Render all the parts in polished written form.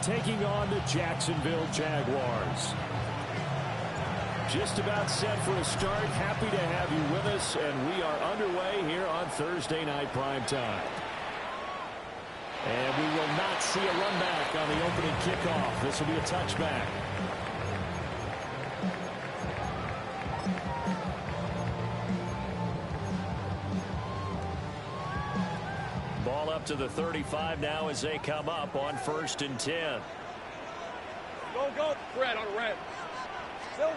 taking on the Jacksonville Jaguars. Just about set for a start. Happy to have you with us, and we are underway here on Thursday Night Primetime. And we will not see a run back on the opening kickoff. This will be a touchback. Ball up to the 35 now as they come up on 1st and 10. Go. Red on red. Still.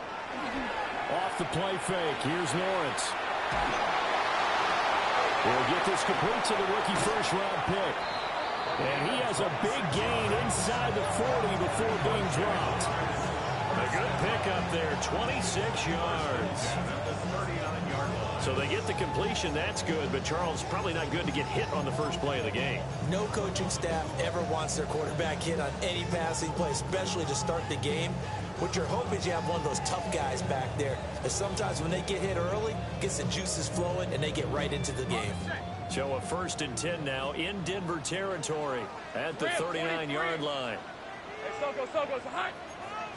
Off the play fake. Here's Lawrence. We'll get this complete to the rookie first-round pick. And he has a big gain inside the 40 before being dropped. A good pickup there, 26 yards. So they get the completion, that's good, but Charles, probably not good to get hit on the first play of the game. No coaching staff ever wants their quarterback hit on any passing play, especially to start the game. What you're hoping is you have one of those tough guys back there. And sometimes when they get hit early, gets the juices flowing, and they get right into the game. So a 1st and 10 now in Denver territory at the 39-yard line. Hey, so go. Hot.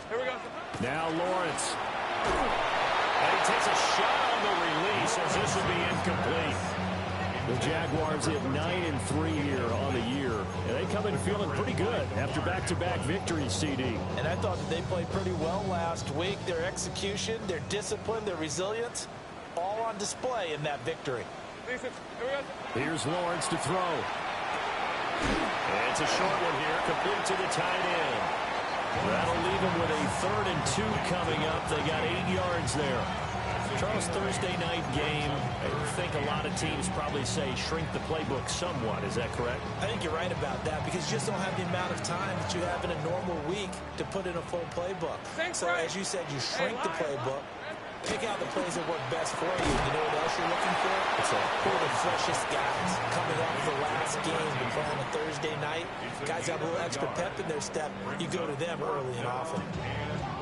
Here we go. Now Lawrence. And he takes a shot on the release as this will be incomplete. The Jaguars hit 9-3 here on the year. And they come in feeling pretty good after back-to-back victories, CD. And I thought that they played pretty well last week. Their execution, their discipline, their resilience, all on display in that victory. Here's Lawrence to throw. And it's a short one here, complete to the tight end. That'll leave him with a 3rd and 2 coming up. They got 8 yards there. Charles, Thursday night game, I think a lot of teams probably say shrink the playbook somewhat. Is that correct? I think you're right about that because you just don't have the amount of time that you have in a normal week to put in a full playbook. So as you said, you shrink the playbook. Pick out the plays that work best for you. You know what else you're looking for? Who are the freshest guys coming off the last game to play on a Thursday night? Guys have a little extra pep in their step. You go to them early and often.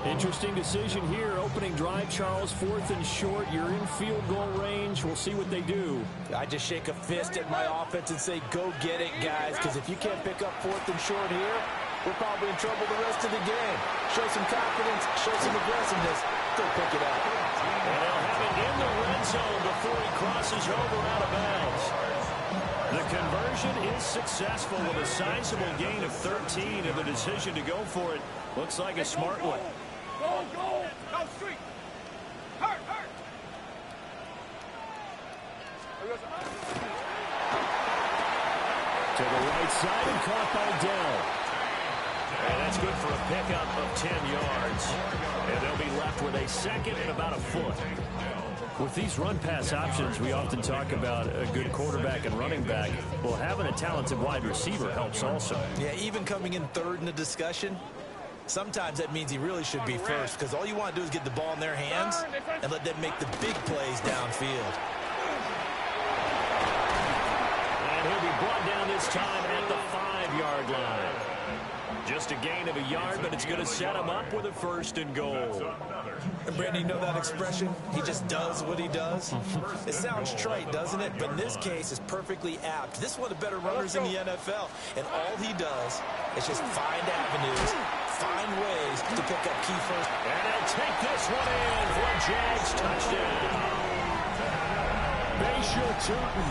Interesting decision here. Opening drive, Charles, 4th and short. You're in field goal range. We'll see what they do. I just shake a fist at my offense and say, go get it, guys, because if you can't pick up 4th and short here, we're probably in trouble the rest of the game. Show some confidence, show some aggressiveness. Go pick it up. And they'll have it in the red zone before he crosses over out of bounds. The conversion is successful with a sizable gain of 13, and the decision to go for it looks like a smart one. Go. Street. Hurt. To the right side and caught by Dell. And that's good for a pickup of 10 yards. And they'll be left with a 2nd and about a foot. With these run-pass options, we often talk about a good quarterback and running back. Well, having a talented wide receiver helps also. Yeah, even coming in 3rd in the discussion, sometimes that means he really should be 1st because all you want to do is get the ball in their hands and let them make the big plays downfield. And he'll be brought down this time at the 5-yard line. Just a gain of a yard, but it's going to set him up with a 1st and goal. And Brandon, you know that expression? He just does what he does. It sounds trite, doesn't it? But in this case, it's perfectly apt. This is one of the better runners in the NFL. And all he does is just find avenues, find ways to pick up key first. And he'll take this one in for a Jags touchdown. Bashir Tootin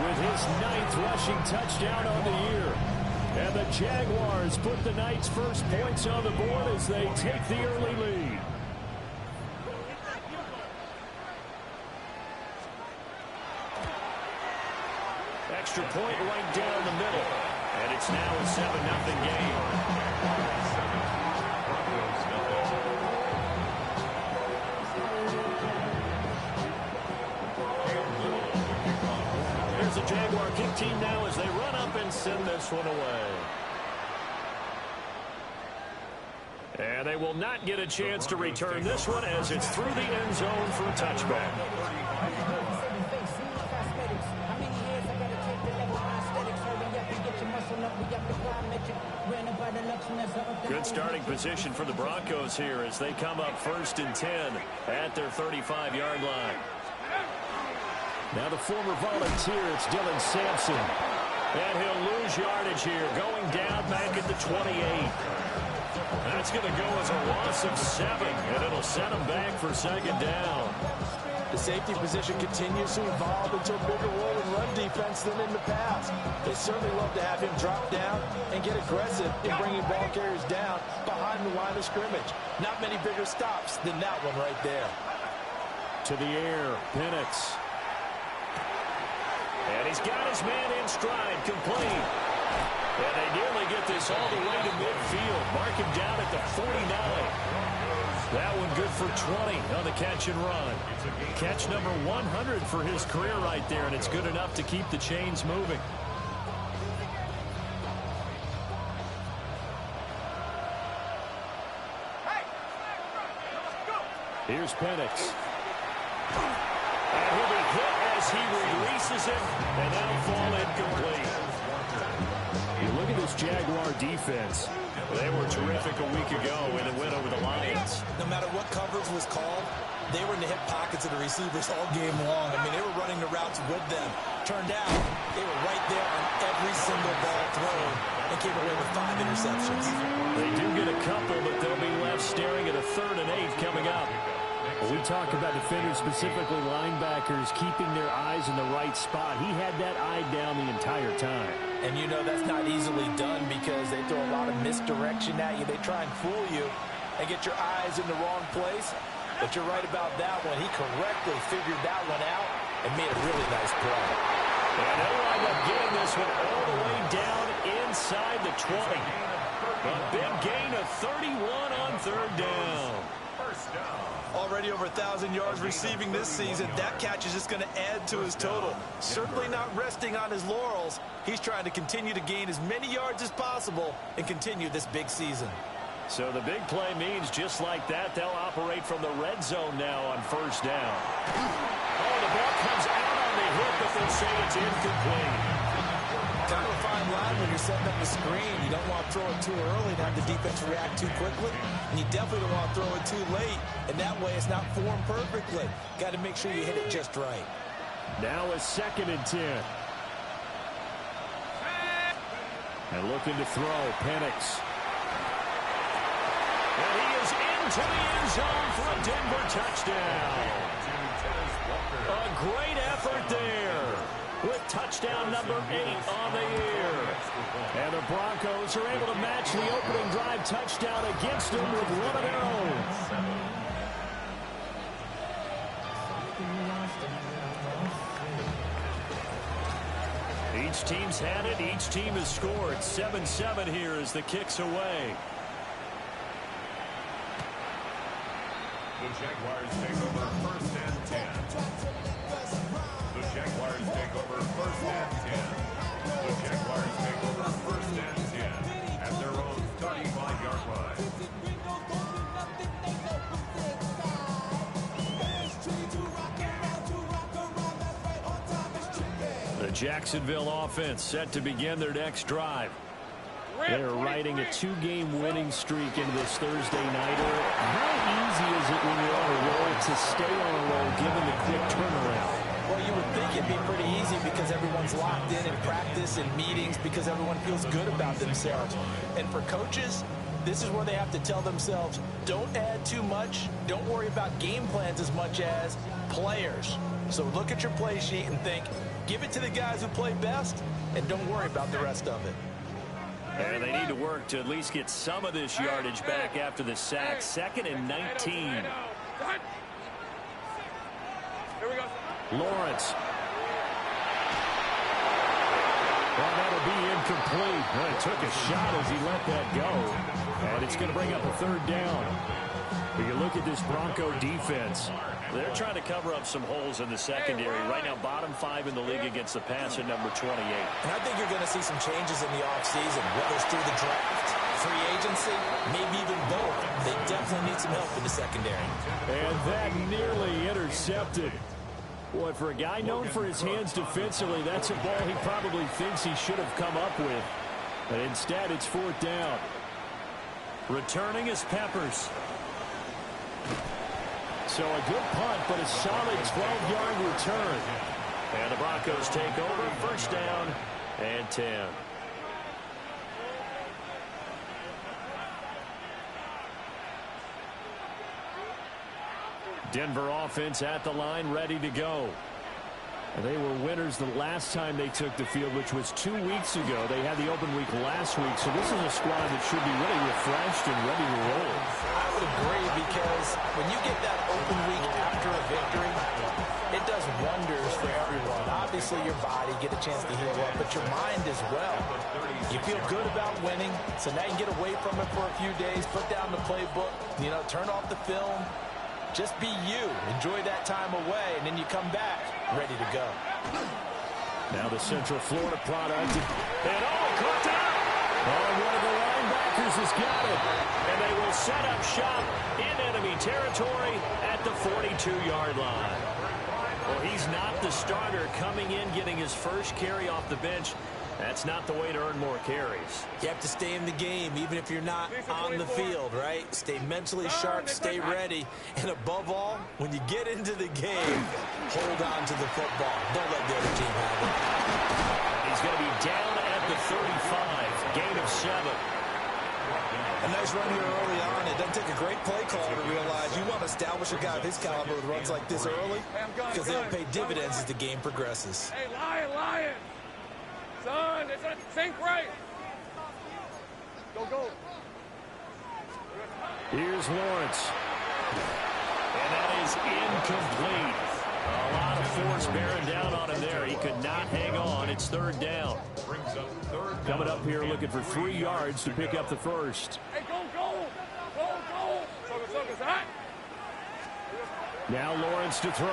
with his 9th rushing touchdown on the year. And the Jaguars put the night's first points on the board as they take the early lead. Extra point right down the middle. And it's now a 7-0 game. There's the Jaguar kick team now as they run up and send this one away. And they will not get a chance to return this one as it's through the end zone for a touchback. Good starting position for the Broncos here as they come up 1st and 10 at their 35-yard line. Now the former Volunteer, it's Dylan Sampson. And he'll lose yardage here, going down back at the 28. That's going to go as a loss of 7, and it'll set him back for second down. The safety position continues to evolve into a bigger role in run defense than in the past. They certainly love to have him drop down and get aggressive in bringing ball carriers down behind the line of scrimmage. Not many bigger stops than that one right there. To the air, Penix. And he's got his man in stride, complete. And they nearly get this all the way to midfield. Mark him down at the 49. That one good for 20 on the catch and run. Catch number 100 for his career right there, and it's good enough to keep the chains moving. Here's Penix. And he'll be hit as he releases it, and that'll fall incomplete. You look at this Jaguar defense. They were terrific a week ago in a win over the Lions. No matter what coverage was called, they were in the hip pockets of the receivers all game long. I mean, they were running the routes with them. Turned out, they were right there on every single ball thrown and came away with 5 interceptions. They do get a couple, but they'll be left staring at a 3rd and 8 coming up. When we talk about defenders, specifically linebackers, keeping their eyes in the right spot, he had that eye down the entire time. And you know that's not easily done because they throw a lot of misdirection at you. They try and fool you and get your eyes in the wrong place. But you're right about that one. He correctly figured that one out and made a really nice play. And they'll wind up getting this one all the way down inside the 20. A big gain of 31 on 3rd down. Already over 1,000 yards receiving this season. That catch is just going to add to his total. Certainly not resting on his laurels. He's trying to continue to gain as many yards as possible and continue this big season. So the big play means just like that, they'll operate from the red zone now on 1st down. Oh, the ball comes out on the hit, but they'll say it's incomplete. Kind of a fine line when you're setting up the screen. You don't want to throw it too early and have the defense react too quickly. And you definitely don't want to throw it too late. And that way it's not formed perfectly. Got to make sure you hit it just right. Now a 2nd and 10. And looking to throw, Penix. And he is into the end zone for a Denver touchdown. A great effort there with touchdown number 8 on the year. And the Broncos are able to match the opening drive touchdown against them with one of their own. Each team's had it. Each team has scored. 7-7 here as the kick's away. The Jaguars take over 1st and 10. The Jaguars take over 1st and 10. The Jaguars take over 1st and 10 at their own 35-yard line. The Jacksonville offense set to begin their next drive. They're riding a 2-game winning streak into this Thursday nighter. How easy is it when you're on a roll to stay on a roll given the quick turnaround? Well, you would think it'd be pretty easy because everyone's locked in practice and meetings because everyone feels good about themselves. And for coaches, this is where they have to tell themselves, don't add too much. Don't worry about game plans as much as players. So look at your play sheet and think, give it to the guys who play best, and don't worry about the rest of it. And they need to work to at least get some of this yardage back after the sack. 2nd and 19. Here we go. Lawrence. Well, that'll be incomplete. Well, he took a shot as he let that go. And it's going to bring up a 3rd down. When you look at this Bronco defense, they're trying to cover up some holes in the secondary. Right now, bottom 5 in the league against the pass at number 28. And I think you're going to see some changes in the offseason, whether it's through the draft, free agency, maybe even both. They definitely need some help in the secondary. And that nearly intercepted. Boy, for a guy known for his hands defensively, that's a ball he probably thinks he should have come up with. But instead, it's 4th down. Returning is Peppers. So a good punt, but a solid 12-yard return. And the Broncos take over. 1st down and 10. Denver offense at the line, ready to go. They were winners the last time they took the field, which was 2 weeks ago. They had the open week last week, so this is a squad that should be really refreshed and ready to roll. I would agree, because when you get that open week after a victory, it does wonders for everyone. Obviously, your body, get a chance to heal up, but your mind as well. You feel good about winning, so now you can get away from it for a few days, put down the playbook, turn off the film. Just be you. Enjoy that time away, and then you come back ready to go. Now the Central Florida product. And caught down! One of the linebackers has got it. And they will set up shop in enemy territory at the 42-yard line. Well, he's not the starter coming in, getting his first carry off the bench. That's not the way to earn more carries. You have to stay in the game, even if you're not on the field, right? Stay mentally sharp, stay ready. And above all, when you get into the game, hold on to the football. Don't let the other team have it. He's going to be down at the 35. Gain of 7. A nice run here early on. It doesn't take a great play call to realize you want to establish a guy of his caliber with runs like this early, because they'll pay dividends as the game progresses. Hey, Lion! Son, it's a sink right. Go. Here's Lawrence. And that is incomplete. A lot of force bearing down on him there. He could not hang on. It's third down. Coming up here looking for 3 yards to pick up the first. Hey, go. Soga's hot. Now Lawrence to throw.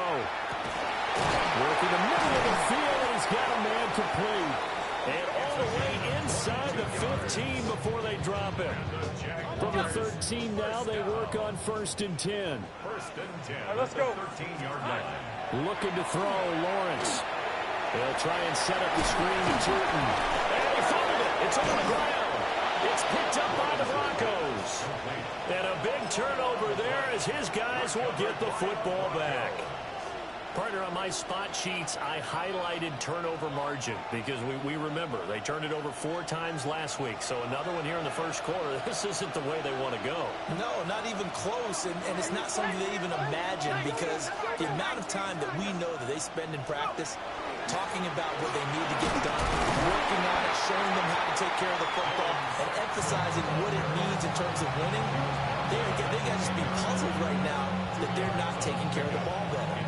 Working the middle of the field, and he's got a man complete. And all the way inside the 15 before they drop him. From the 13 now, they work on 1st and 10. Right, let's go. 13-yard line. Looking to throw, Lawrence. They'll try and set up the screen to Turton. And he fumbled it. It's on the ground. It's picked up by the Broncos. And a big turnover there as his guys will get the football back. Partner, on my spot sheets, I highlighted turnover margin because we remember they turned it over 4 times last week. So another one here in the first quarter. This isn't the way they want to go. No, not even close. And it's not something they even imagine, because the amount of time that we know that they spend in practice talking about what they need to get done, working on it, showing them how to take care of the football, and emphasizing what it means in terms of winning. They got to just be puzzled right now that they're not taking care of the ball better.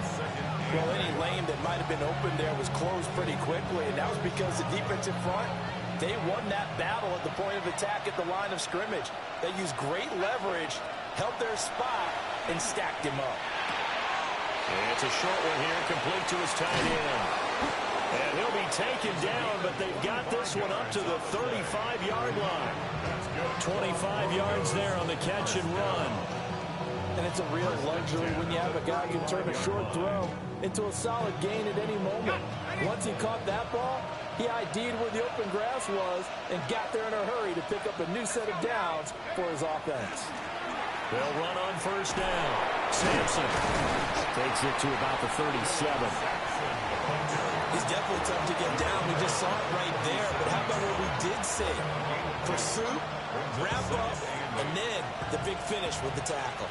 Well, any lane that might have been open there was closed pretty quickly, and that was because the defensive front, they won that battle at the point of attack at the line of scrimmage. They used great leverage, held their spot, and stacked him up. And it's a short one here, complete to his tight end. And he'll be taken down, but they've got this one up to the 35-yard line. 25 yards there on the catch and run. And it's a real luxury when you have a guy who can turn a short throw into a solid gain at any moment. Once he caught that ball, he ID'd where the open grass was and got there in a hurry to pick up a new set of downs for his offense. They'll run on 1st down. Sampson takes it to about the 37. He's definitely tough to get down. We just saw it right there. But how about what we did see? Pursuit, wrap up, and then the big finish with the tackle.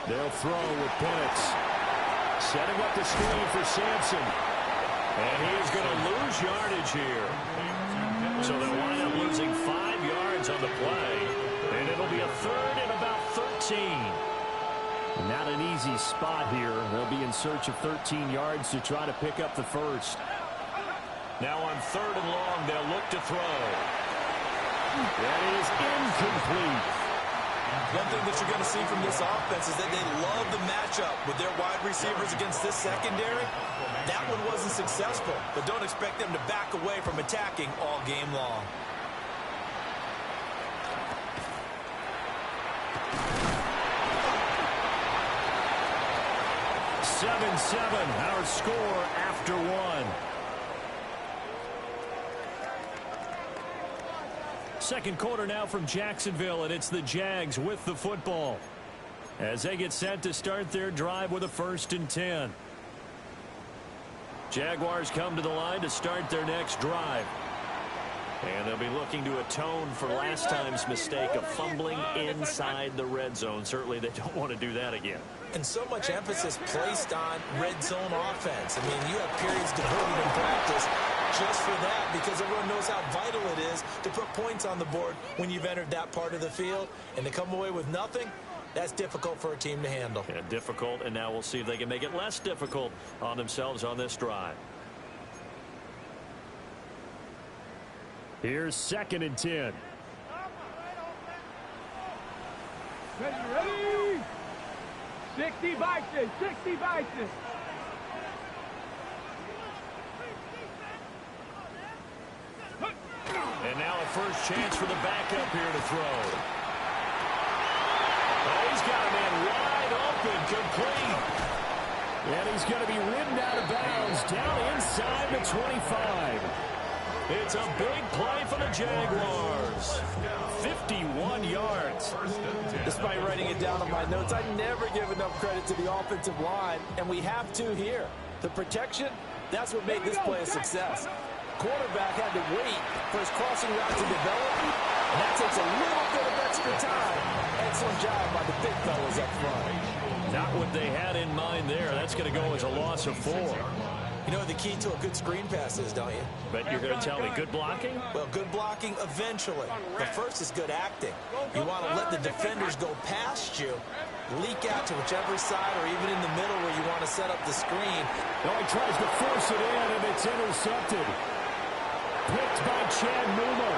They'll throw with Penix. Setting up the screen for Sampson. And he's going to lose yardage here. So they'll wind up losing 5 yards on the play. And it'll be a 3rd and about 13. Not an easy spot here. They'll be in search of 13 yards to try to pick up the first. Now on 3rd and long, they'll look to throw. That is incomplete. One thing that you're going to see from this offense is that they love the matchup with their wide receivers against this secondary. That one wasn't successful, but don't expect them to back away from attacking all game long. Our score after 1. Second quarter now from Jacksonville, and it's the Jags with the football as they get set to start their drive with a 1st and 10. Jaguars come to the line to start their next drive. And they'll be looking to atone for last time's mistake of fumbling inside the red zone. Certainly they don't want to do that again. And so much emphasis placed on red zone offense. I mean, you have periods devoted in practice just for that because everyone knows how vital it is to put points on the board when you've entered that part of the field. And to come away with nothing, that's difficult for a team to handle. Yeah, difficult, and now we'll see if they can make it less difficult on themselves on this drive. Here's 2nd and 10. Ready? 60 Vikings, 60 Vikings. And now a first chance for the backup here to throw. Oh, he's got a man wide open, complete. And he's going to be ridden out of bounds down inside the 25. It's a big play for the Jaguars. 51 yards. Despite writing it down on my notes, I never give enough credit to the offensive line, and we have to here. The protection, that's what made this play a success. Quarterback had to wait for his crossing route to develop, and that takes a little bit of extra time. Excellent job by the big fellas up front. Not what they had in mind there. That's going to go as a loss of 4. You know what the key to a good screen pass is, don't you? But you're going to tell me good blocking? Well, good blocking eventually. But first is good acting. You want to let the defenders go past you, leak out to whichever side or even in the middle where you want to set up the screen. Oh, he tries to force it in, and it's intercepted. Picked by Chad Muma.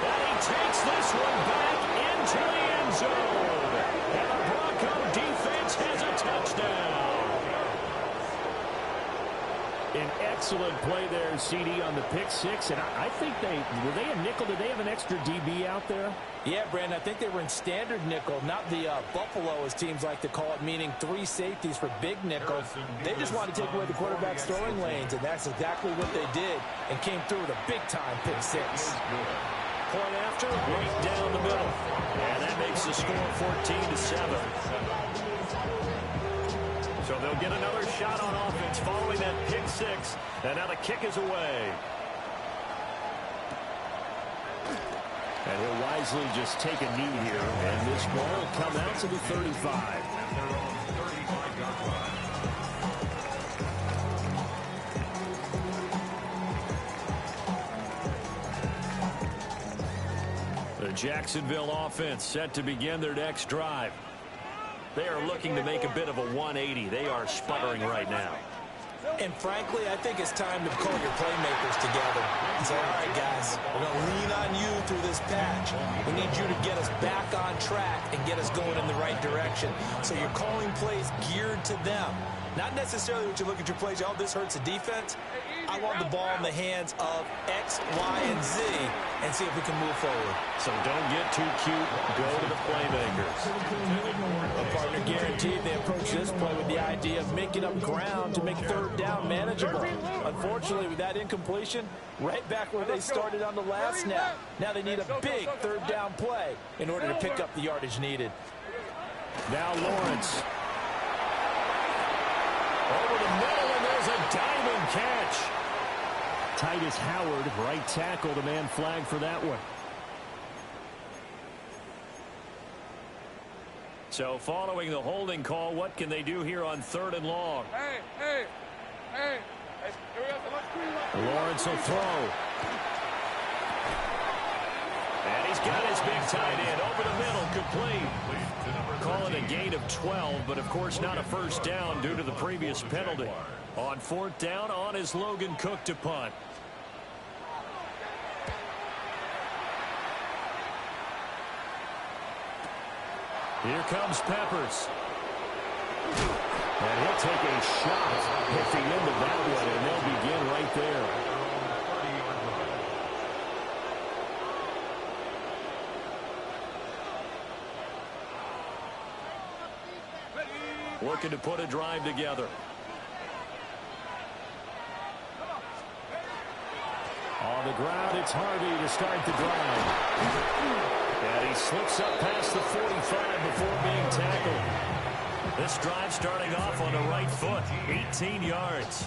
And he takes this one back into the end zone. And the Bronco defense has a touchdown. An excellent play there, CD, on the pick six. And I think were they a nickel? Did they have an extra DB out there? Yeah, Brandon, I think they were in standard nickel, not the Buffalo, as teams like to call it, meaning 3 safeties for big nickel. They just wanted to take away the quarterback's throwing lanes, and that's exactly what they did, and came through with a big-time pick six. Point after, right down the middle. And that makes the score 14-7. So they'll get another shot on offense following that pick six. And now the kick is away. And he'll wisely just take a knee here. And this ball will come out to the 35. The Jacksonville offense set to begin their next drive. They are looking to make a bit of a 180. They are sputtering right now. And frankly, I think it's time to call your playmakers together and say, all right, guys, we're going to lean on you through this patch. We need you to get us back on track and get us going in the right direction. So you're calling plays geared to them. Not necessarily what you look at your plays, oh, this hurts the defense. I want the ball in the hands of X, Y, and Z and see if we can move forward. So don't get too cute. Go to the playmakers. A partner guaranteed they approach this play with the idea of making up ground to make third down manageable. Unfortunately, with that incompletion, right back where they started on the last snap. Now they need a big third down play in order to pick up the yardage needed. Now Lawrence. Over the middle, and there's a diamond catch. Titus Howard, right tackle, the man flagged for that one. So following the holding call, what can they do here on 3rd and long? Hey. Lawrence will throw. And he's got his big tight end over the middle, complete. Call it a gain of 12, but of course not a first down due to the previous penalty. On 4th down, on is Logan Cook to punt. Here comes Peppers. And he'll take a shot at the end of that one, and they'll begin right there. Looking to put a drive together. On the ground, it's Harvey to start the drive. And he slips up past the 45 before being tackled. This drive starting off on the right foot, 18 yards.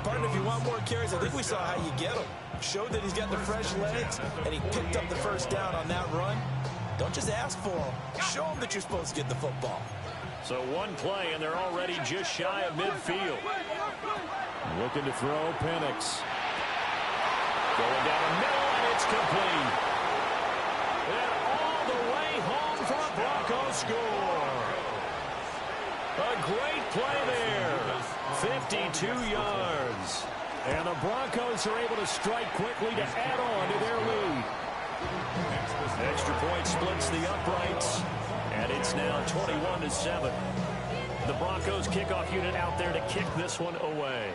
Partner, if you want more carries, I think we saw how you get them. Showed that he's got the fresh legs, and he picked up the first down on that run. Don't just ask for them. Show them that you're supposed to get the football. So one play, and they're already just shy of midfield. Looking to throw, Penix. Going down the middle, and it's complete. And all the way home for a Broncos score. A great play there. 52 yards. And the Broncos are able to strike quickly to add on to their lead. Extra point splits the uprights. And it's now 21-7. The Broncos kickoff unit out there to kick this one away.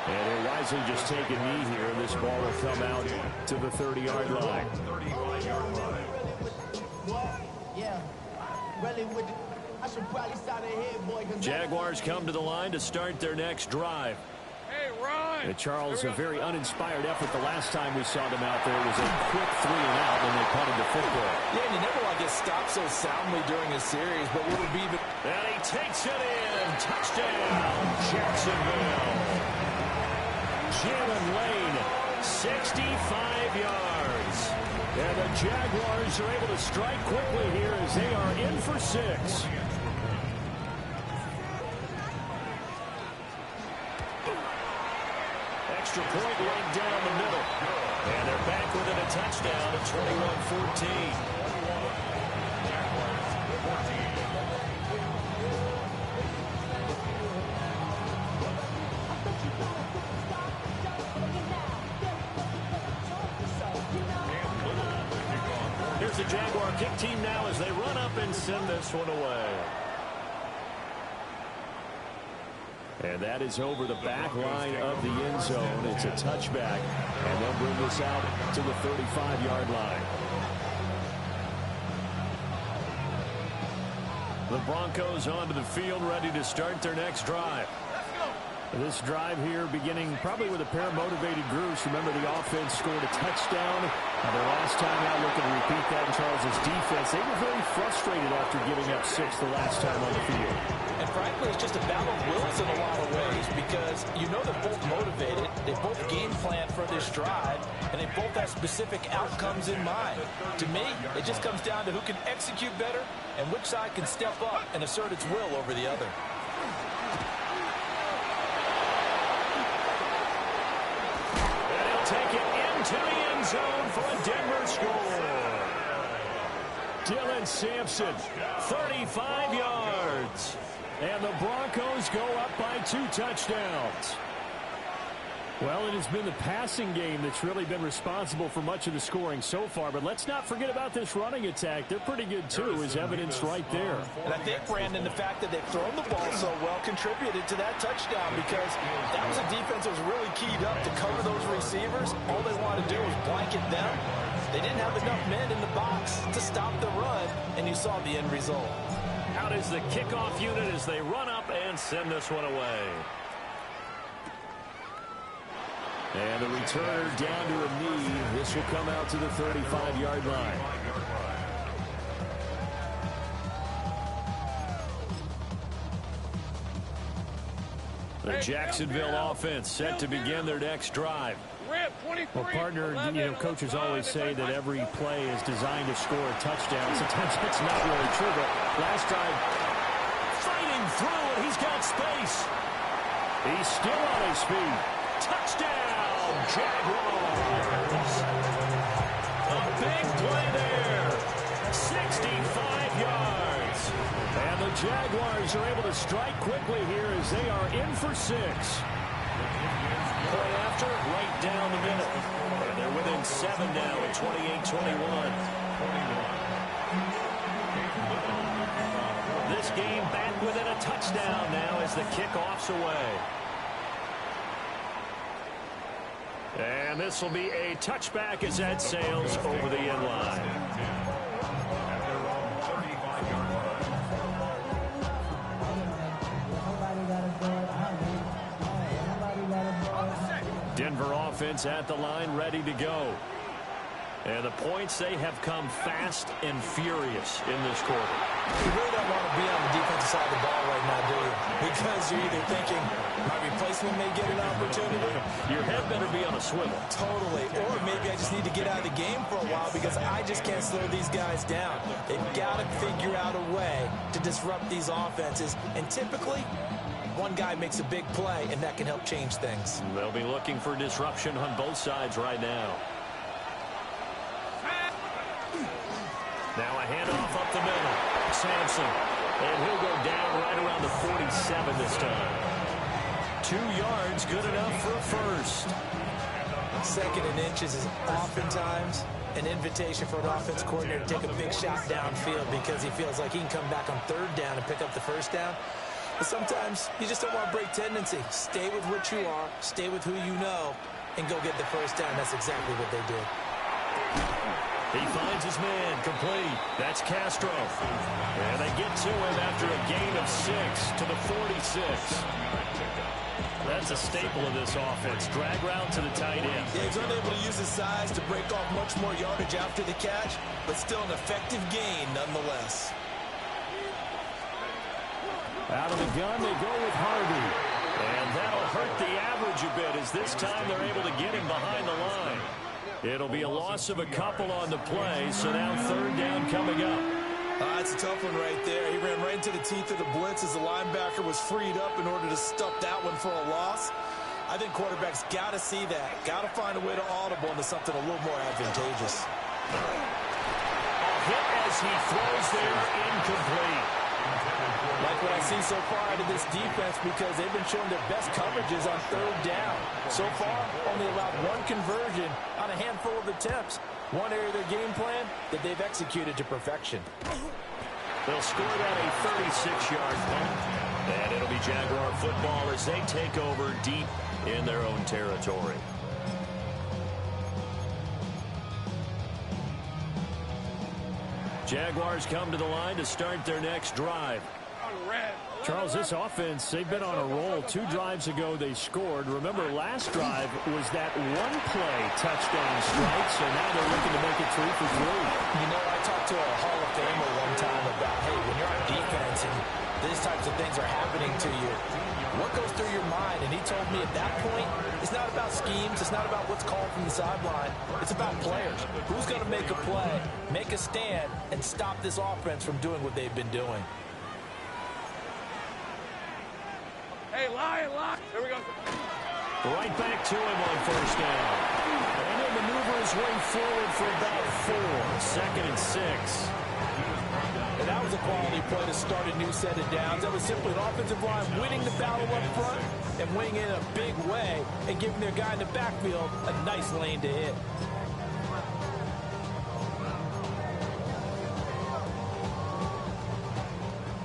And they're wisely just taking knee here. This ball will come out to the 30-yard line. Jaguars come to the line to start their next drive. Hey, Ron. And Charles, a very uninspired effort. The last time we saw them out there was a quick 3-and-out when they punted the football. Yeah, and you never want to get stopped so soundly during a series, but what would be the... And he takes it in. Touchdown, Jacksonville. Jalen Lane, 65 yards. And the Jaguars are able to strike quickly here as they are in for 6. Extra point right down the middle. And they're back within a touchdown at 21-14. Here's the Jaguar kick team now as they run up and send this one away. And that is over the back line of the end zone. It's a touchback. And they'll bring this out to the 35-yard line. The Broncos onto the field, ready to start their next drive. This drive here beginning probably with a pair of motivated groups. Remember, the offense scored a touchdown. Their last time out, looking to repeat that in Charles's defense. They were very frustrated after giving up 6 the last time on the field. And frankly, it's just a battle of wills in a lot of ways because you know they're both motivated. They both game plan for this drive, and they both have specific outcomes in mind. To me, it just comes down to who can execute better and which side can step up and assert its will over the other. Take it into the end zone for a Denver score. Dylan Sampson, 35 yards. And the Broncos go up by 2 touchdowns. Well, it has been the passing game that's really been responsible for much of the scoring so far. But let's not forget about this running attack. They're pretty good, too, as evidenced right there. And I think, Brandon, the fact that they've thrown the ball so well contributed to that touchdown because that was a defense that was really keyed up to cover those receivers. All they wanted to do was blanket them. They didn't have enough men in the box to stop the run, and you saw the end result. Out is the kickoff unit as they run up and send this one away. And the returner down to a knee. This will come out to the 35-yard line. The Jacksonville offense set to begin their next drive. Well, partner, coaches always say that every play is designed to score a touchdown. Sometimes that's not really true, but last drive, fighting through, and he's got space. He's still on his feet. Touchdown, Jaguars. A big play there. 65 yards. And the Jaguars are able to strike quickly here as they are in for 6. Point after, right down the middle. And they're within 7 now at 28-21. This game back within a touchdown now as the kickoff's away. And this will be a touchback as that sails over the end line. Denver offense at the line, ready to go. And the points, they have come fast and furious in this quarter. You really don't want to be on the defensive side of the ball right now, do you? Because you're either thinking, my replacement may get an opportunity. Your head better be on a swivel. Totally. Or maybe I just need to get out of the game for a while because I just can't slow these guys down. They've got to figure out a way to disrupt these offenses. And typically, one guy makes a big play, and that can help change things. They'll be looking for disruption on both sides right now. Now a handoff up the middle. Sampson. And he'll go down right around the 47 this time. 2 yards, good enough for a first. 2nd and inches is oftentimes an invitation for an offense coordinator to take a big shot downfield because he feels like he can come back on 3rd down and pick up the first down. But sometimes you just don't want to break tendency. Stay with what you are, stay with who you know, and go get the first down. That's exactly what they did. He finds his man, complete. That's Castro. And they get to him after a gain of 6 to the 46. That's a staple of this offense. Drag route to the tight end. Yeah, he's unable to use his size to break off much more yardage after the catch, but still an effective gain nonetheless. Out of the gun, they go with Harvey. And that'll hurt the average a bit as this time they're able to get him behind the line. It'll be a loss of a couple on the play, so now 3rd down coming up. That's a tough one right there. He ran right into the teeth of the blitz as the linebacker was freed up in order to stop that one for a loss. I think quarterbacks got to see that. Got to find a way to audible into something a little more advantageous. A hit as he throws there, incomplete. Like what I've seen so far out of this defense because they've been showing their best coverages on 3rd down. So far, only allowed 1 conversion on a handful of attempts. One area of their game plan that they've executed to perfection. They'll score that a 36-yard punt. And it'll be Jaguar football as they take over deep in their own territory. Jaguars come to the line to start their next drive. Charles, this offense, they've been on a roll. 2 drives ago, they scored. Remember, last drive was that 1-play touchdown strike, so now they're looking to make it 3 for 3. You know, I talked to a Hall of Famer one time about, hey, when you're on defense and these types of things are happening to you, what goes through your mind? And he told me at that point, it's not about schemes, it's not about what's called from the sideline. It's about players. Who's going to make a play, make a stand, and stop this offense from doing what they've been doing? Hey, lie. Here we go. Right back to him on 1st down. And he'll maneuver his way forward for about 4. 2nd and 6. And that was a quality play to start a new set of downs. That was simply an offensive line winning the battle up front and winning in a big way and giving their guy in the backfield a nice lane to hit.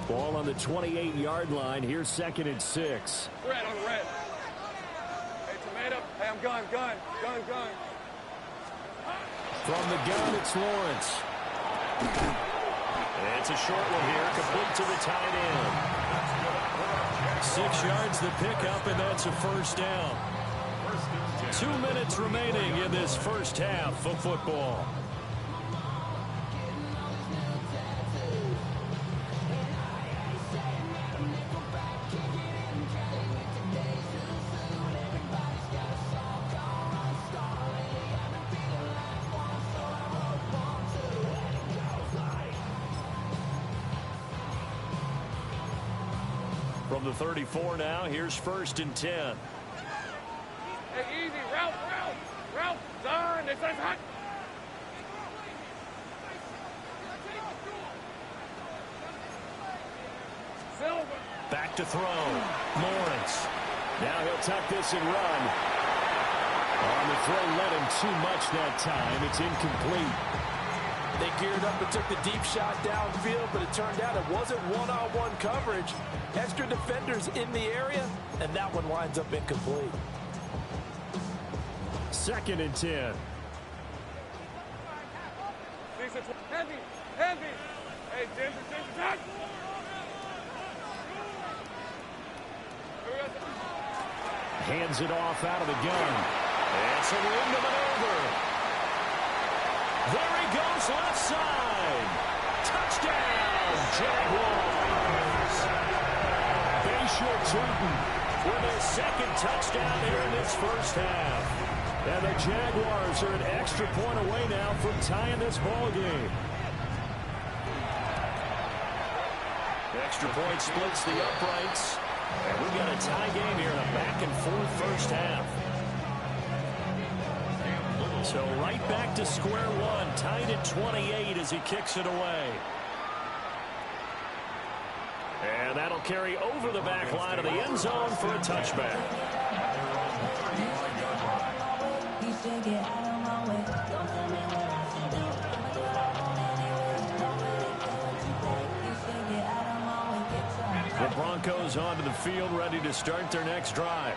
Ball on the 28-yard line. Here's 2nd and 6. Red on red. Hey, tomato. Hey, I'm gun. From the gun, it's Lawrence. It's a short one here, complete to the tight end. 6 yards the pickup, and that's a 1st down. 2 minutes remaining in this first half of football. From the 34 now, here's 1st and 10. Hey, easy. Route. Son, it's hot. Silver. Back to throw. Lawrence. Now he'll tuck this and run. On the throw, led him too much that time. It's incomplete. They geared up and took the deep shot downfield, but it turned out it wasn't one-on-one coverage. Extra defenders in the area, and that one winds up incomplete. 2nd and 10. Heavy. Hey, Denver, touch. Hands it off out of the gun. It's a room to maneuver. There he goes, left side. Touchdown, Jaguars. Bayshore Tootin with their second touchdown here in this first half. And the Jaguars are an extra point away now from tying this ball game. Extra point splits the uprights. And we've got a tie game here in a back-and-forth first half. So right back to square one, tied at 28 as he kicks it away. And that'll carry over the back line of the end zone for a touchback. The Broncos onto the field, ready to start their next drive.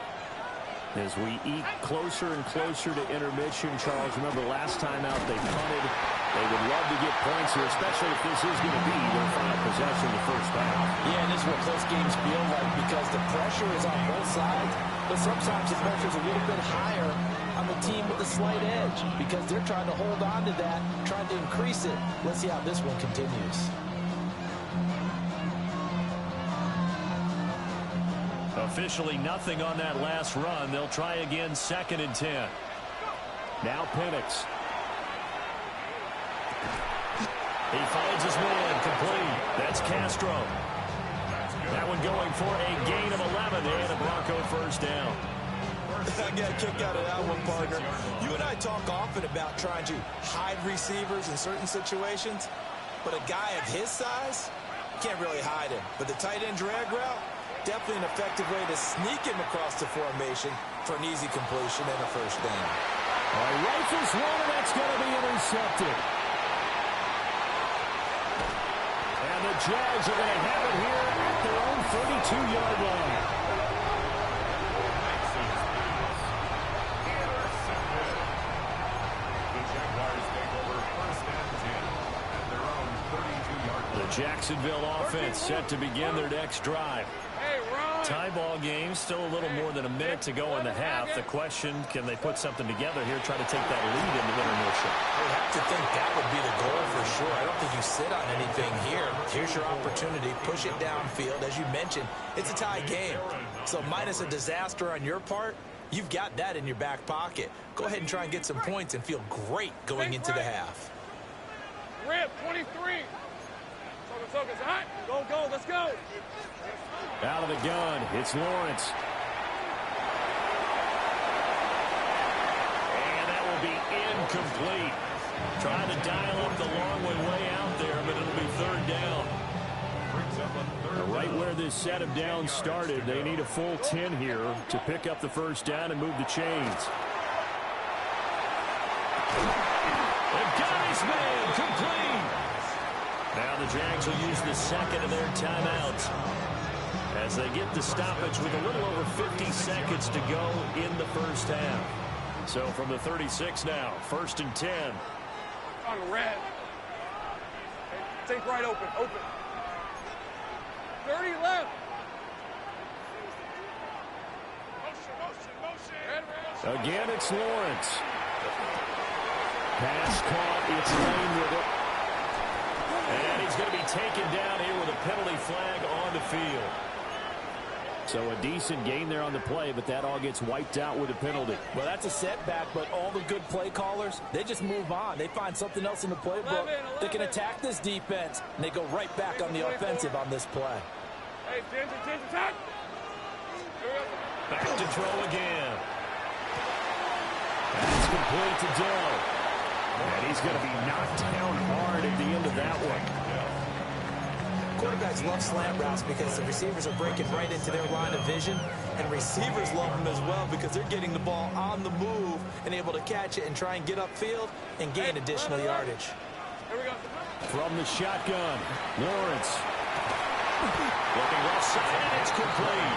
As we eke closer and closer to intermission, Charles, remember last time out they punted. They would love to get points here, especially if this is going to be their final possession of the first half. Yeah, and this is what close games feel like because the pressure is on both sides, but sometimes the pressure is a little bit higher on the team with the slight edge because they're trying to hold on to that, trying to increase it. Let's see how this one continues. Officially nothing on that last run. They'll try again, 2nd and 10. Now Penix. He finds his man, complete. That's Castro. That one going for a gain of 11 and a Bronco first down. I got a kick out of that one, partner. You and I talk often about trying to hide receivers in certain situations, but a guy of his size, can't really hide him. But the tight end drag route, definitely an effective way to sneak him across the formation for an easy completion and a first down. All right, rifles one, and that's going to be intercepted. And the Jags are going to have it here at their own 32-yard line. The Jaguars take over 1st and 10 at their own 32-yard line. The Jacksonville offense set to begin their next drive. Tie ball game, still a little more than a minute to go in the half. The question, can they put something together here, try to take that lead into intermission? I would have to think that would be the goal for sure. I don't think you sit on anything here. Here's your opportunity. Push it downfield. As you mentioned, it's a tie game. So minus a disaster on your part, you've got that in your back pocket. Go ahead and try and get some points and feel great going into the half. Rip, 23. It's hot. Go, go, let's go. Out of the gun, it's Lawrence. And that will be incomplete. Trying to dial up the long way out there, but it'll be 3rd down. Right where this set of downs started, they need a full 10 here to pick up the first down and move the chains. They've got his man, complete. Now the Jags will use the second of their timeouts as they get the stoppage with a little over 50 seconds to go in the first half. So from the 36 now, 1st and 10. On red. Take right open, open. 30 left. Motion. Again, it's Lawrence. Pass caught, it's Lane with it. And he's going to be taken down here with a penalty flag on the field. So a decent gain there on the play, but that all gets wiped out with a penalty. Well, that's a setback, but all the good play callers, they just move on. They find something else in the playbook. They can attack this defense, and they go right back on the offensive on this play. Hey, 10 attack. Back to throw again. That's complete to Dell. And he's going to be knocked down hard at the end of that one. Quarterbacks love slant routes because the receivers are breaking right into their line of vision, and receivers love them as well because they're getting the ball on the move and able to catch it and try and get upfield and gain additional yardage. Here we go. From the shotgun, Lawrence. Looking left side, and it's complete.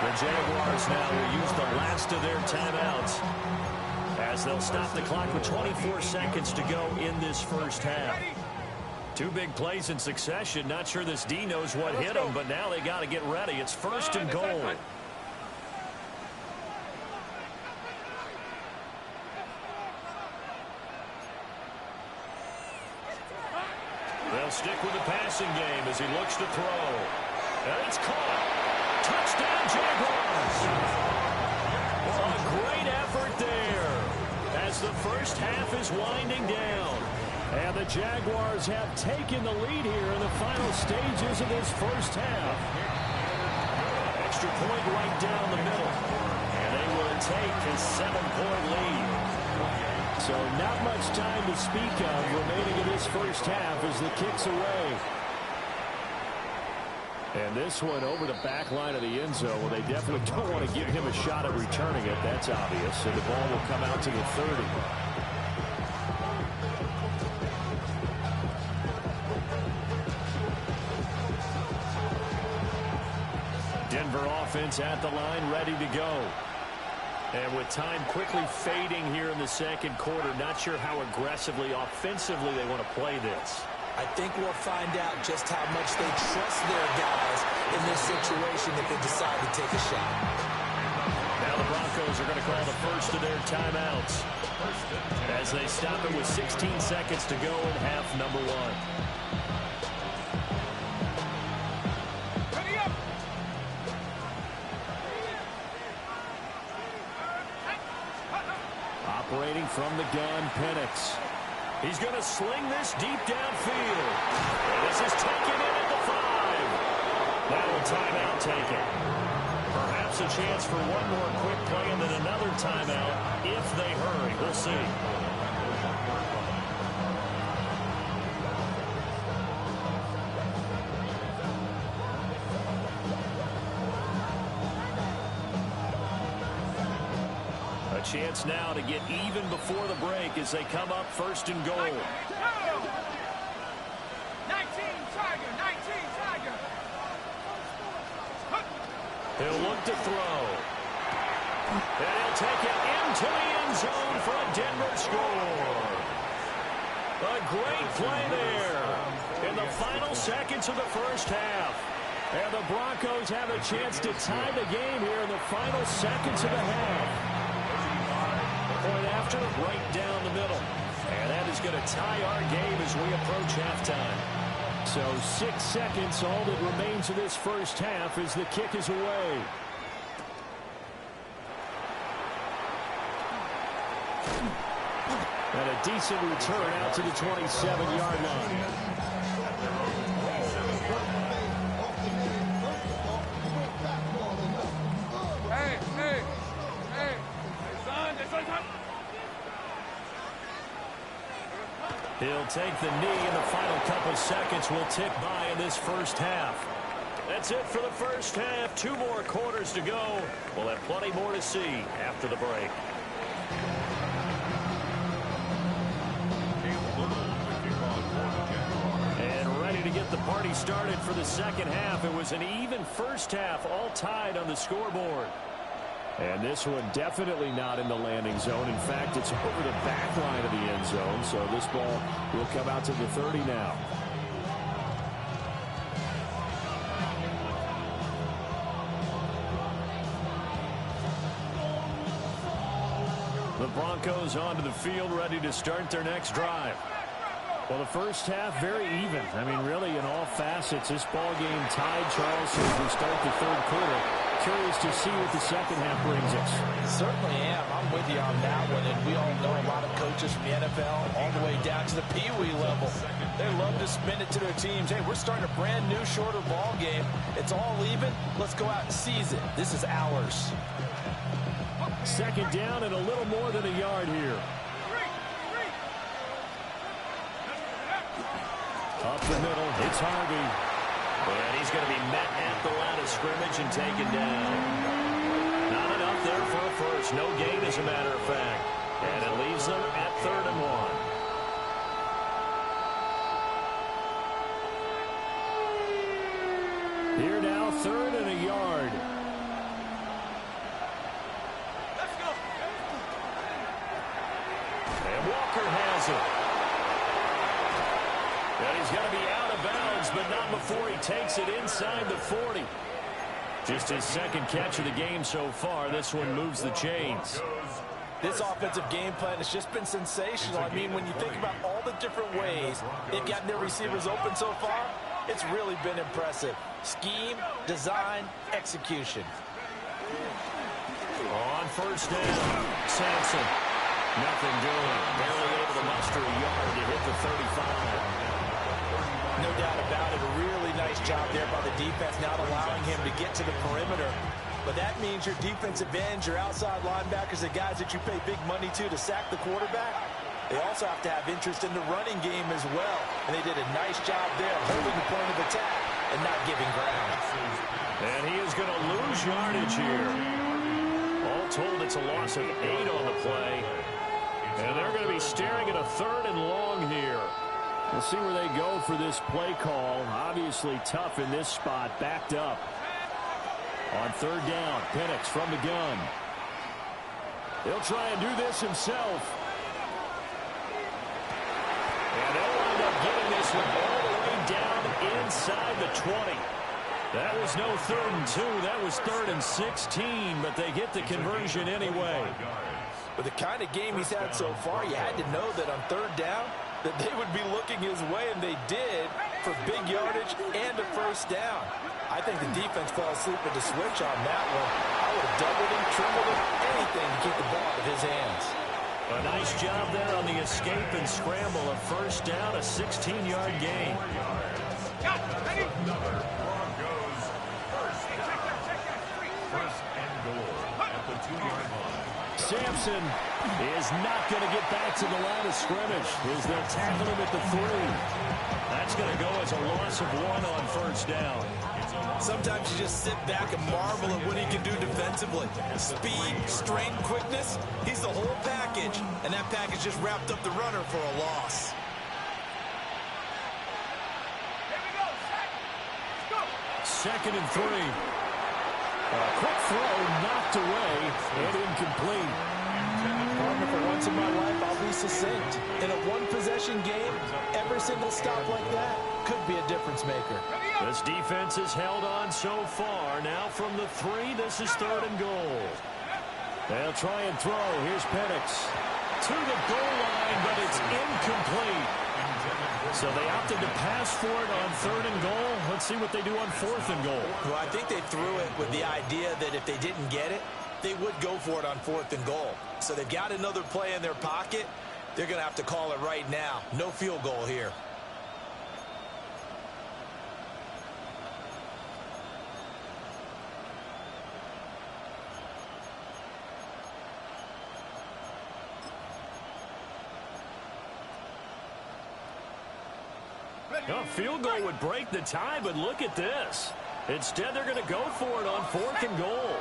The Jaguars now will use the last of their timeouts as they'll stop the clock with 24 seconds to go in this first half. Two big plays in succession. Not sure this D knows what hit them, but now they got to get ready. It's 1st and goal. They'll stick with the passing game as he looks to throw. And it's caught. Touchdown, Jaguars. A great effort there as the first half is winding down. And the Jaguars have taken the lead here in the final stages of this first half. Extra point right down the middle. And they will take a 7-point lead. So not much time to speak of remaining in this first half as the kick's away. And this one over the back line of the end zone. Well, they definitely don't want to give him a shot at returning it. That's obvious. So the ball will come out to the 30. Denver offense at the line, ready to go. And with time quickly fading here in the second quarter, not sure how aggressively, offensively they want to play this. I think we'll find out just how much they trust their guys in this situation if they decide to take a shot. Now the Broncos are going to call the first of their timeouts as they stop it with 16 seconds to go in half number 1. Operating from the gun, Penix. He's going to sling this deep downfield. And this is taken in at the 5. Now a timeout taken. Perhaps a chance for one more quick play and then another timeout if they hurry. We'll see. Chance now to get even before the break as they come up first and goal. 19 Tiger, 19 Tiger. He'll look to throw. And he'll take it into the end zone for a Denver score. A great play there in the final seconds of the first half. And the Broncos have a chance to tie the game here in the final seconds of the half. Point after, right down the middle. And that is going to tie our game as we approach halftime. So 6 seconds, all that remains of this first half as the kick is away. And a decent return out to the 27-yard line. He'll take the knee, and the final couple seconds will tick by in this first half. That's it for the first half. 2 more quarters to go. We'll have plenty more to see after the break. And ready to get the party started for the second half. It was an even first half, all tied on the scoreboard. And this one definitely not in the landing zone. In fact, it's over the back line of the end zone. So this ball will come out to the 30 now. The Broncos onto the field, ready to start their next drive. Well, the first half, very even. I mean, really, in all facets, this ball game tied, Charles, as we start the third quarter. Curious to see what the second half brings us. Certainly am. I'm with you on that one. And we all know a lot of coaches from the NFL all the way down to the Pee-wee level. They love to spin it to their teams. Hey, we're starting a brand new, shorter ball game. It's all even. Let's go out and seize it. This is ours. Second down and a little more than a yard here. Up the middle, it's Harvey. And he's going to be met at the line of scrimmage and taken down. Not enough there for a first. No gain, as a matter of fact. And it leaves them at 3rd and 1. Here now, 3rd and a yard. Let's go. And Walker has it. And he's going to be out of bounds, but not before he takes it inside the 40. Just his second catch of the game so far. This one moves the chains. This offensive game plan has just been sensational. I mean, when you think about all the different ways they've gotten their receivers open so far, it's really been impressive. Scheme, design, execution. On first down, Sampson. Nothing doing. Barely able to muster a yard to hit the 35. No doubt about it. A really nice job there by the defense, not allowing him to get to the perimeter. But that means your defensive ends, your outside linebackers, the guys that you pay big money to sack the quarterback, they also have to have interest in the running game as well. And they did a nice job there holding the point of attack and not giving ground. And he is going to lose yardage here. All told, it's a loss of 8 on the play. And they're going to be staring at a 3rd and long here. We'll see where they go for this play call. Obviously tough in this spot, backed up. On 3rd down, Penix from the gun. He'll try and do this himself. And they'll wind up getting this one all the way down inside the 20. That was no 3rd and 2. That was 3rd and 16, but they get the conversion anyway. With the kind of game he's had so far, you had to know that on 3rd down, that they would be looking his way, and they did, for big yardage and a 1st down. I think the defense fell asleep at the switch on that one. I would have doubled him, tripled him, anything to keep the ball out of his hands. A nice job there on the escape and scramble. A 1st down, a 16-yard gain. First and goal at the 2-yard line. Sampson is not going to get back to the line of scrimmage as they'll tackle him at the 3. That's going to go as a loss of 1 on 1st down. Sometimes you just sit back and marvel at what he can do defensively. Speed, strength, quickness, he's the whole package, and that package just wrapped up the runner for a loss. Second and 3. A quick throw knocked away and incomplete. Partner, for once in my life, I'll be succinct. In a one-possession game, every single stop like that could be a difference maker. This defense has held on so far. Now from the 3, this is 3rd and goal. They'll try and throw. Here's Penix to the goal line, but it's incomplete. So they opted to pass for it on 3rd and goal. Let's see what they do on 4th and goal. Well, I think they threw it with the idea that if they didn't get it, they would go for it on 4th and goal. So they've got another play in their pocket. They're going to have to call it right now. No field goal here. A field goal would break the tie, but look at this. Instead, they're going to go for it on 4th and goal.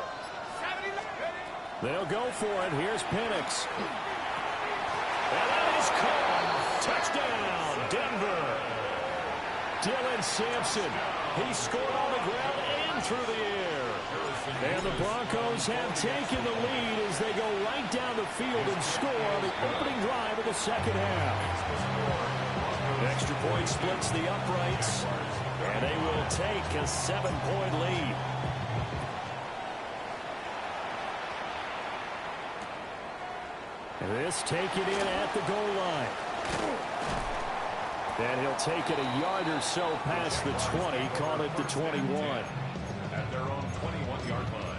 They'll go for it. Here's Penix. And that is caught. Touchdown, Denver. Dylan Sampson. He scored on the ground and through the air. And the Broncos have taken the lead as they go right down the field and score on the opening drive of the 2nd half. Extra point splits the uprights, and they will take a 7-point lead. This taken in at the goal line. And he'll take it a yard or so past the 20, call it the 21. At their own 21-yard line.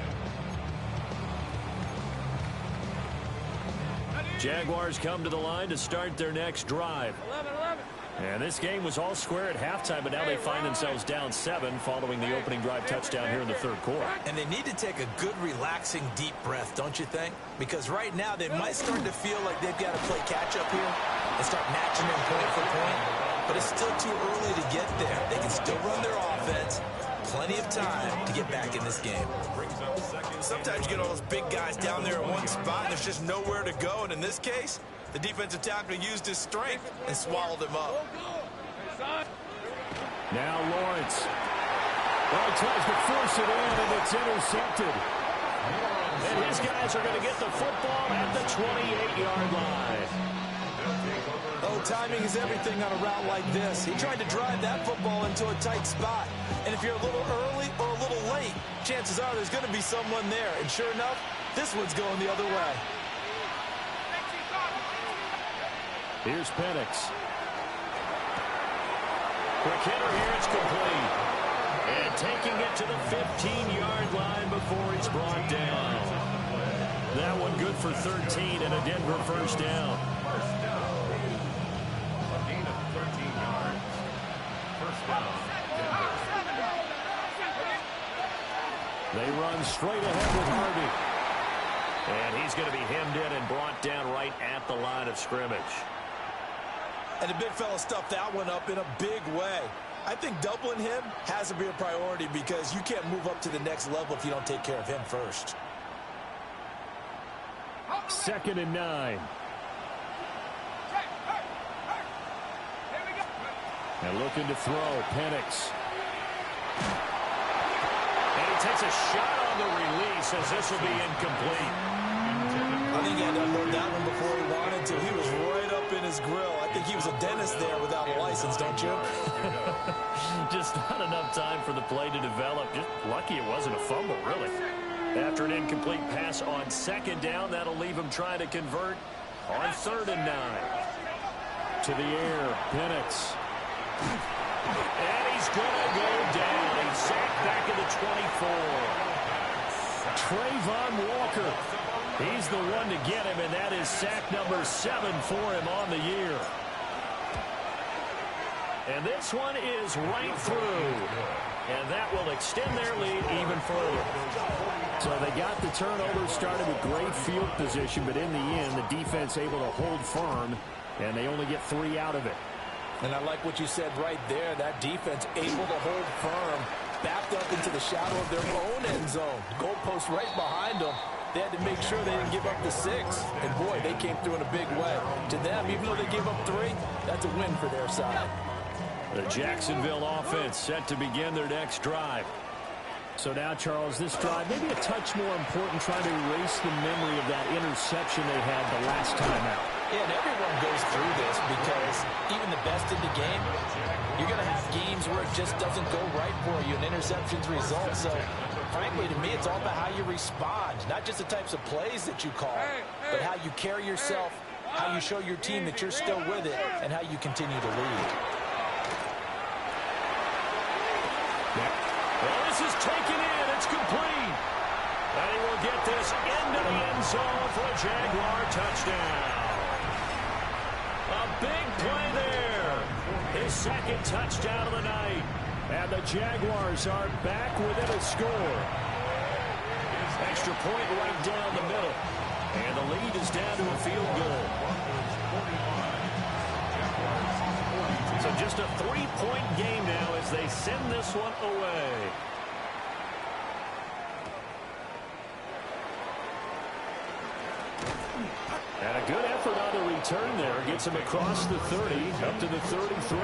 Jaguars come to the line to start their next drive. 11. And this game was all square at halftime, but now they find themselves down 7 following the opening drive touchdown here in the 3rd quarter. And they need to take a good, relaxing, deep breath, don't you think? Because right now they might start to feel like they've got to play catch-up here and start matching them point for point. But it's still too early to get there. They can still run their offense. Plenty of time to get back in this game. Sometimes you get all those big guys down there in one spot, and there's just nowhere to go. And in this case, the defensive tackle used his strength and swallowed him up. Now Lawrence. Well, he tries to force it in, and it's intercepted. And his guys are going to get the football at the 28-yard line. Oh, timing is everything on a route like this. He tried to drive that football into a tight spot. And if you're a little early or a little late, chances are there's going to be someone there. And sure enough, this one's going the other way. Here's Penix. Quick hitter here. It's complete. And taking it to the 15-yard line before he's brought down. That one good for 13 and a Denver first down. First down. A gain of 13 yards. First down, Denver. They run straight ahead with Harvey. And he's going to be hemmed in and brought down right at the line of scrimmage. And the big fella stuffed that one up in a big way. I think doubling him has to be a priority because you can't move up to the next level if you don't take care of him first. 2nd and 9. And looking to throw, Penix. And he takes a shot on the release as this will be incomplete. I think he had to unload that one before he wanted to. He was right up in his grill. I think he was a dentist there without a license, don't you? Just not enough time for the play to develop. Just lucky it wasn't a fumble, really. After an incomplete pass on 2nd down, that'll leave him trying to convert on 3rd and 9. To the air, Penix. And he's going to go down. He's sacked back at the 24. Trayvon Walker. He's the one to get him, and that is sack number 7 for him on the year. And this one is right through. And that will extend their lead even further. So they got the turnover, started with great field position, but in the end, the defense able to hold firm, and they only get 3 out of it. And I like what you said right there. That defense able to hold firm, backed up into the shadow of their own end zone. Goalpost right behind them. They had to make sure they didn't give up the 6. And, boy, they came through in a big way. To them, even though they gave up 3, that's a win for their side. The Jacksonville offense set to begin their next drive. So now, Charles, this drive maybe a touch more important, trying to erase the memory of that interception they had the last time out. Yeah, and everyone goes through this because even the best in the game, you're going to have games where it just doesn't go right for you, and interceptions result. So, frankly, to me, it's all about how you respond, not just the types of plays that you call, but how you carry yourself, how you show your team that you're still with it, and how you continue to lead. Well, this is taken in. It's complete. And he will get this into the end zone for a Jaguar touchdown. A big play there. His 2nd touchdown of the night. And the Jaguars are back within a score. Extra point right down the middle. And the lead is down to a field goal. So just a 3-point game now as they send this one away. And a good effort on the return there. Gets him across the 30, up to the 33.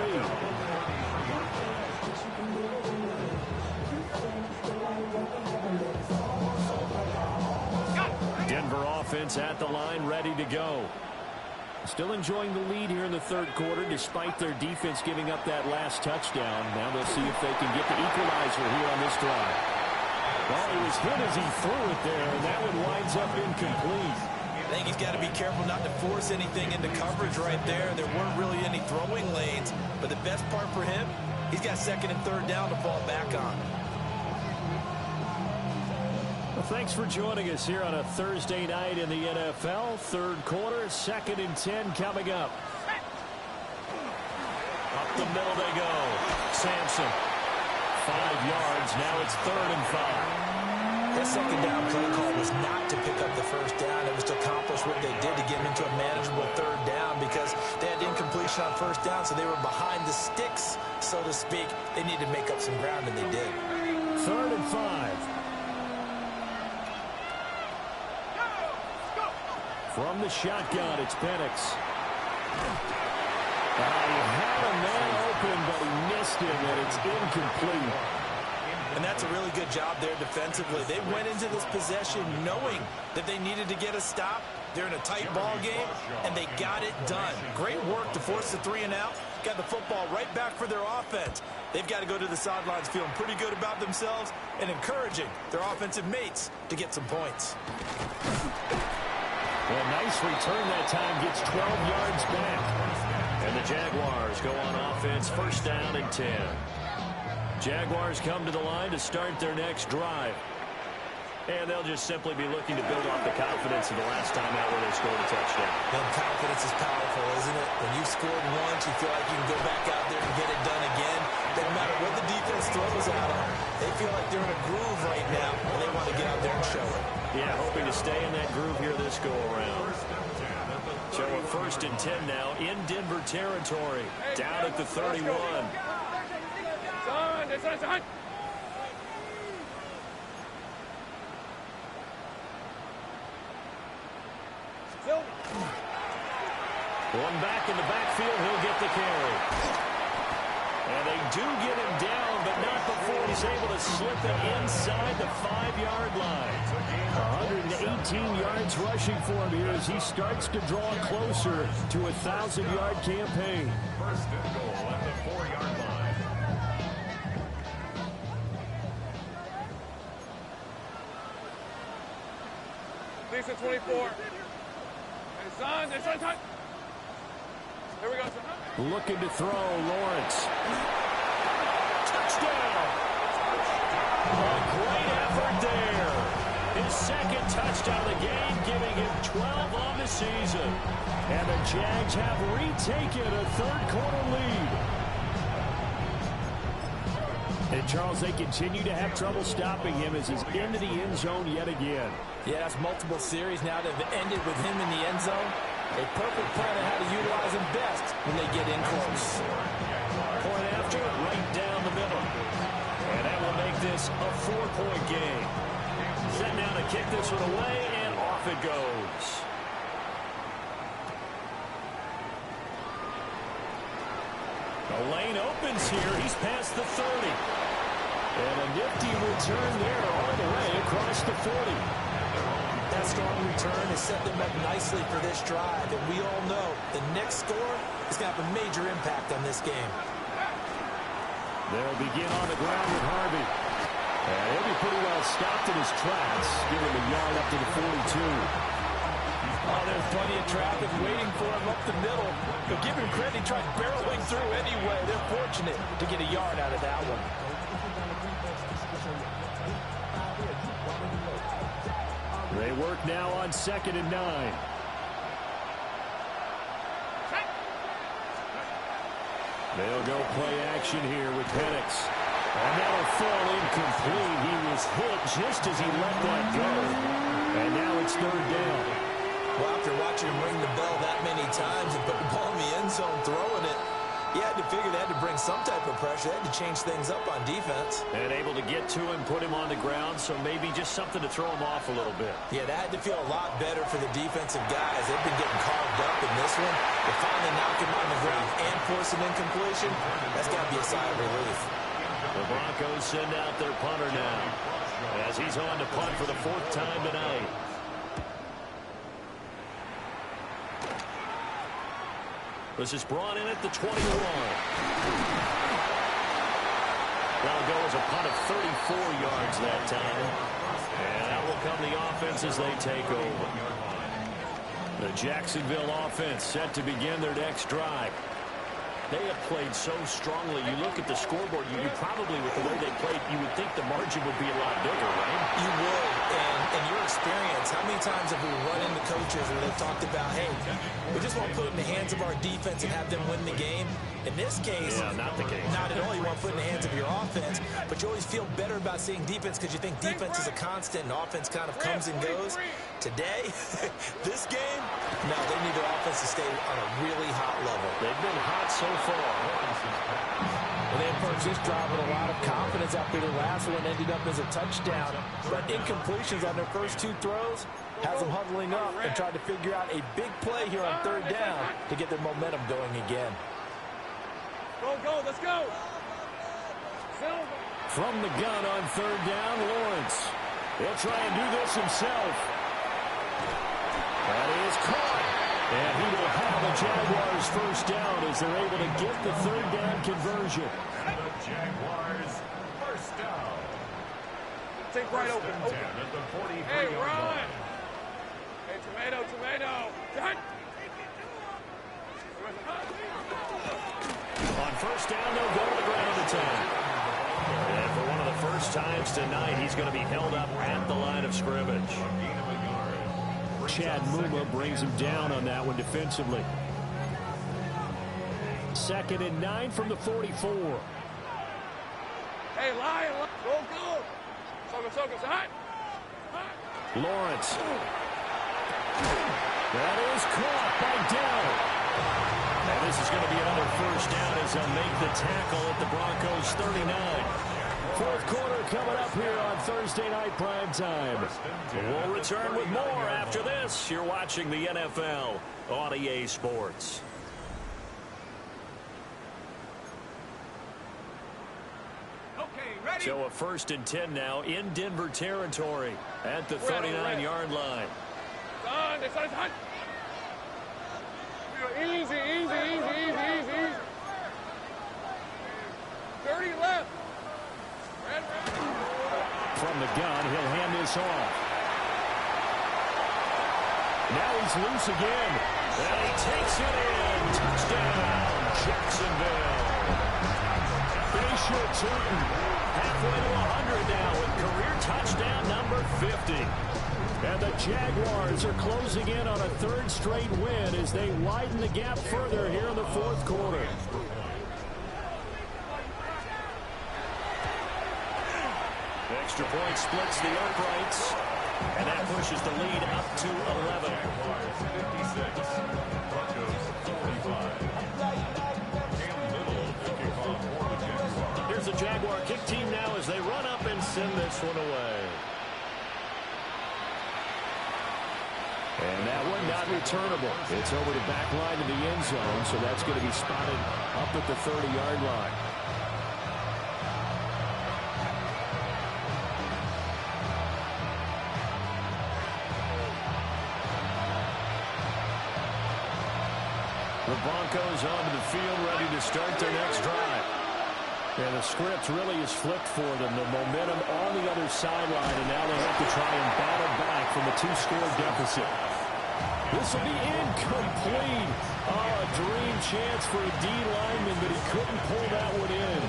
Denver offense at the line, ready to go. Still enjoying the lead here in the 3rd quarter, despite their defense giving up that last touchdown. Now they'll see if they can get the equalizer here on this drive. Well, he was hit as he threw it there, and that one winds up incomplete. I think he's got to be careful not to force anything into coverage right there. There weren't really any throwing lanes, but the best part for him, he's got 2nd and 3rd down to fall back on. Well, thanks for joining us here on a Thursday night in the NFL. 3rd quarter, 2nd and 10 coming up. Up the middle they go. Sampson. 5 yards. Now it's 3rd and 5. That 2nd down play call was not to pick up the 1st down. It was to accomplish what they did to get into a manageable 3rd down because they had incompletion on 1st down, so they were behind the sticks, so to speak. They needed to make up some ground, and they did. 3rd and 5. From the shotgun, it's Penix. He had a man open, but he missed him, and it's incomplete. And that's a really good job there defensively. They went into this possession knowing that they needed to get a stop. They're in a tight ball game, and they got it done. Great work to force the 3 and out. Got the football right back for their offense. They've got to go to the sidelines feeling pretty good about themselves and encouraging their offensive mates to get some points. Well, nice return that time. Gets 12 yards back. And the Jaguars go on offense, first down and 10. Jaguars come to the line to start their next drive. And they'll just simply be looking to build off the confidence of the last time out where they scored a touchdown. And confidence is powerful, isn't it? When you've scored once, you feel like you can go back out there and get it done again. Doesn't matter what the defense throws at them. They feel like they're in a groove right now, and they want to get out there and show it. Yeah, hoping to stay in that groove here this go-around. So a first and 10 now in Denver territory. Down at the 31. Son. One back in the backfield, he'll get the carry. And they do get him down, but not before he's able to slip it inside the 5-yard line. 118 yards rushing for him here as he starts to draw closer to a 1,000-yard campaign. First and goal at the 4-yard line. Decent 24. And son. Here we go, son. Looking to throw, Lawrence. Touchdown! A great effort there. His second touchdown of the game, giving him 12 on the season. And the Jags have retaken a third-quarter lead. And, Charles, they continue to have trouble stopping him as he's into the end zone yet again. Yeah, that's multiple series now that have ended with him in the end zone. A perfect plan on how to utilize him best when they get in close. Point after, right down the middle. And that will make this a 4-point game. Set now to kick this one away, and off it goes. The lane opens here. He's past the 30. And a nifty return there all the way across the 40. That strong return has set them up nicely for this drive, and we all know the next score is going to have a major impact on this game. They'll begin on the ground with Harvey. And he'll be pretty well stopped in his tracks, giving him a yard up to the 42. Oh, there's plenty of traffic waiting for him up the middle. But give him credit, he tried barreling through anyway. They're fortunate to get a yard out of that one. They work now on 2nd and 9. They'll go play action here with Penix. And that'll fall incomplete. He was hit just as he let that go. And now it's 3rd down. Well, after watching him ring the bell that many times and put the ball in the end zone throwing it, you had to figure they had to bring some type of pressure. They had to change things up on defense. And able to get to him, put him on the ground, so maybe just something to throw him off a little bit. Yeah, that had to feel a lot better for the defensive guys. They've been getting carved up in this one. To finally knock him on the ground and force an incompletion, that's got to be a sigh of relief. The Broncos send out their punter now as he's on to punt for the 4th time tonight. This is brought in at the 21. That'll go as a punt of 34 yards that time. And that will come the offense as they take over. The Jacksonville offense set to begin their next drive. They have played so strongly. You look at the scoreboard, you probably, with the way they played, you would think the margin would be a lot bigger, right? You would. And in your experience, how many times have we run into coaches where they've talked about, hey, we just want to put it in the hands of our defense and have them win the game? In this case, yeah, not the case. Not at all. You want to put it in the hands of your offense, but you always feel better about seeing defense because you think defense is a constant and offense kind of comes and goes. Today, this game, no, they need their offense to stay on a really hot level. They've been hot so far. And they approached this drive with a lot of confidence after the last one ended up as a touchdown. But incompletions on their first 2 throws has them huddling up and trying to figure out a big play here on 3rd down to get their momentum going again. Go, let's go. From the gun on 3rd down, Lawrence. He'll try and do this himself. That is caught. And he will have a Jaguars first down as they're able to get the 3rd down conversion. And the Jaguars first down. Take right open. At the 43-yard Hey, run. line. Hey, tomato, tomato. Done. On first down, they'll go to the ground attack. And for one of the first times tonight, he's going to be held up at the line of scrimmage. Chad Muma brings him down on that one defensively. 2nd and 9 from the 44. Hey, Lion, go, go. Soka, hot. Lawrence. That is caught by Dell. And this is going to be another first down as they'll make the tackle at the Broncos 39. Fourth quarter coming up here on Thursday Night Primetime. We'll return with more after this. You're watching the NFL on EA Sports. So a 1st and 10 now in Denver territory at the 39-yard line. It's on. Easy. 30 left. From the gun, he'll hand this off. Now he's loose again. And he takes it in. Touchdown, Jacksonville. Fisher Tootin. Halfway to 100 now with career touchdown number 50. And the Jaguars are closing in on a 3rd straight win as they widen the gap further here in the 4th quarter. Extra point splits the uprights, and that pushes the lead up to 11. 56, Broncos 45. Here's the Jaguar kick team now as they run up and send this one away. And that one not returnable. It's over the back line of the end zone, so that's going to be spotted up at the 30-yard line. The Broncos onto the field, ready to start their next drive. And the script really is flipped for them. The momentum on the other sideline, and now they have to try and battle back from a 2-score deficit. This will be incomplete. Oh, a dream chance for a D lineman, but he couldn't pull that one in.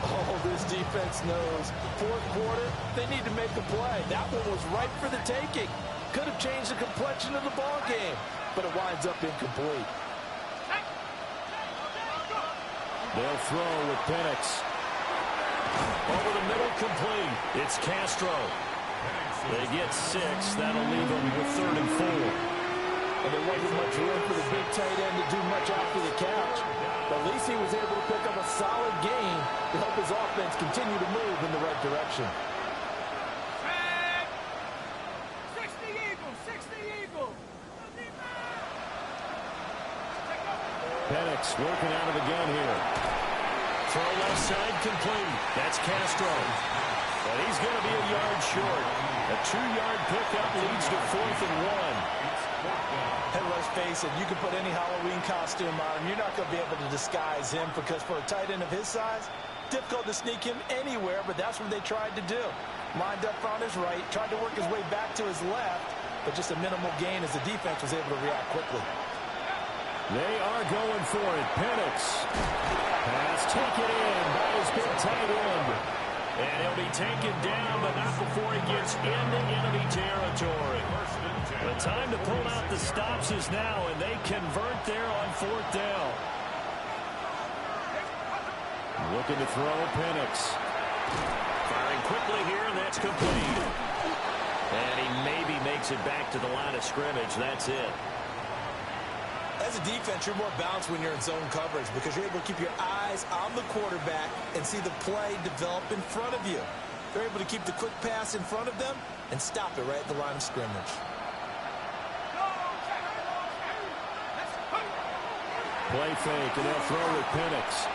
Oh, this defense knows. 4th quarter, they need to make a play. That one was right for the taking. Could have changed the complexion of the ball game, but it winds up incomplete. They'll throw with Penix. Over the middle, complete. It's Castro. They get 6. That'll leave them with 3rd and 4. And there wasn't much room for the big tight end to do much after the catch. But at least he was able to pick up a solid gain to help his offense continue to move in the right direction. 60 Eagles. Penix working out of the gun here. Throw left side, complete. That's Castro. But he's going to be a yard short. A 2-yard pickup leads to 4th and 1. And let's face it, you can put any Halloween costume on him. You're not going to be able to disguise him because for a tight end of his size, difficult to sneak him anywhere, but that's what they tried to do. Lined up on his right, tried to work his way back to his left, but just a minimal gain as the defense was able to react quickly. They are going for it. Penix. Pass taken in by his big tight end. And he'll be taken down, but not before he gets into enemy territory. The time to pull out the stops is now, and they convert there on 4th down. Looking to throw, Penix. Firing quickly here, and that's complete. And he maybe makes it back to the line of scrimmage. That's it. As a defense, you're more balanced when you're in zone coverage because you're able to keep your eyes on the quarterback and see the play develop in front of you. They're able to keep the quick pass in front of them and stop it right at the line of scrimmage. Play fake, and they'll throw with Penix.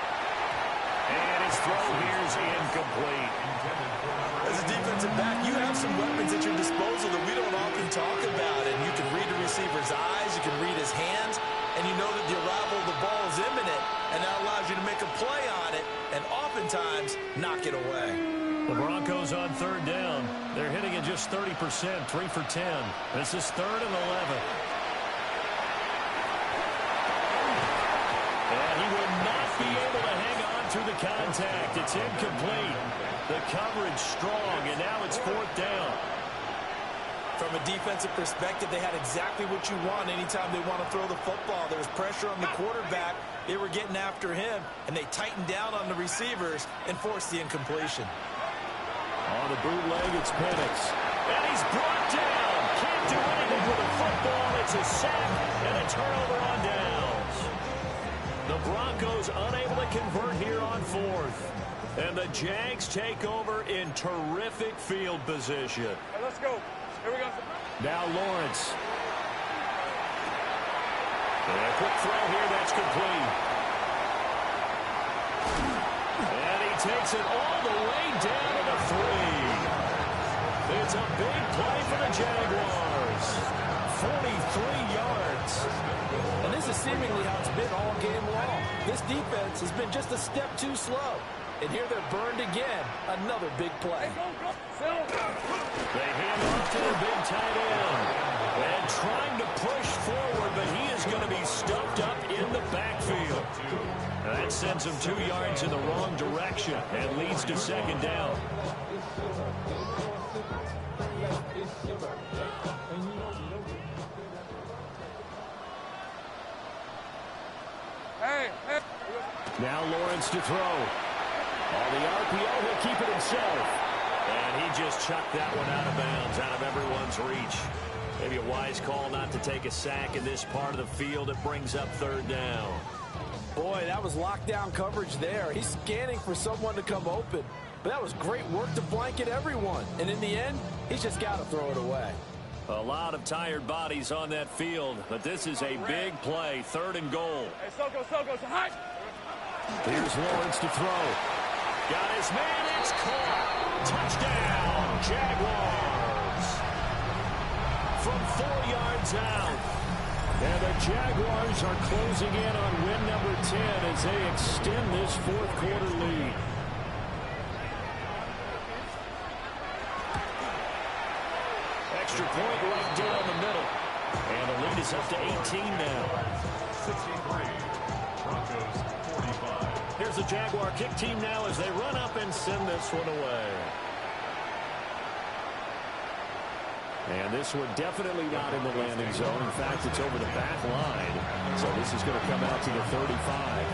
And his throw here is incomplete. As a defensive back, you have some weapons at your disposal that we don't often talk about. And you can read the receiver's eyes, you can read his hands, and you know that the arrival of the ball is imminent, and that allows you to make a play on it and oftentimes knock it away. The Broncos on 3rd down. They're hitting at just 30%, 3 for 10. This is 3rd and 11. And he will not be able to hang on through the contact. It's incomplete. The coverage strong, and now it's 4th down. From a defensive perspective, they had exactly what you want anytime they want to throw the football. There was pressure on the quarterback. They were getting after him, and they tightened down on the receivers and forced the incompletion. On the bootleg, it's Penix. And he's brought down. Can't do anything with the football. It's a sack and a turnover on downs. The Broncos unable to convert here on 4th. And the Jags take over in terrific field position. Hey, let's go. Here we go. Now Lawrence. And a quick throw here. That's complete. And he takes it all the way down to the 3. It's a big play for the Jaguars. 43 yards. And this is seemingly how it's been all game long. This defense has been just a step too slow. And here they're burned again. Another big play. They hand off to their big tight end. And trying to push forward, but he is going to be stuffed up in the backfield. That sends him 2 yards in the wrong direction and leads to 2nd down. Hey. Now Lawrence to throw. On the RPO, he'll keep it himself. And he just chucked that one out of bounds, out of everyone's reach. Maybe a wise call not to take a sack in this part of the field. It brings up 3rd down. Boy, that was lockdown coverage there. He's scanning for someone to come open. But that was great work to blanket everyone. And in the end, he's just got to throw it away. A lot of tired bodies on that field, but this is a big play, 3rd and goal. Hey, Soko, high. Here's Lawrence to throw. Got his man, it's caught. Touchdown, Jaguars. From 4 yards out. And the Jaguars are closing in on win number 10 as they extend this 4th quarter lead. Extra point right down the middle. And the lead is up to 18 now. 63. Broncos 45. Here's the Jaguar kick team now as they run up and send this one away. And this one definitely not in the landing zone. In fact, it's over the back line. So this is going to come out to the 35.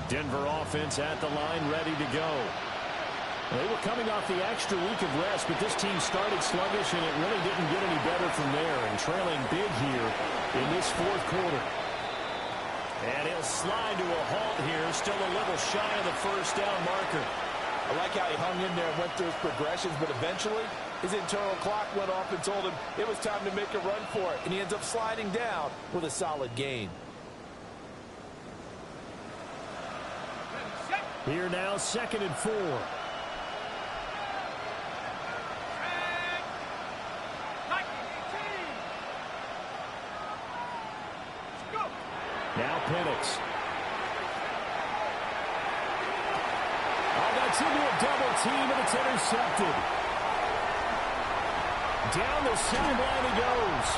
Denver offense at the line, ready to go. They were coming off the extra week of rest, but this team started sluggish, and it really didn't get any better from there, and trailing big here in this 4th quarter. And he'll slide to a halt here, still a little shy of the 1st down marker. I like how he hung in there and went through his progressions, but eventually his internal clock went off and told him it was time to make a run for it, and he ends up sliding down with a solid gain. Here now, 2nd and 4. Now Penix. Oh, that's into a double team, and it's intercepted. Down the sideline he goes.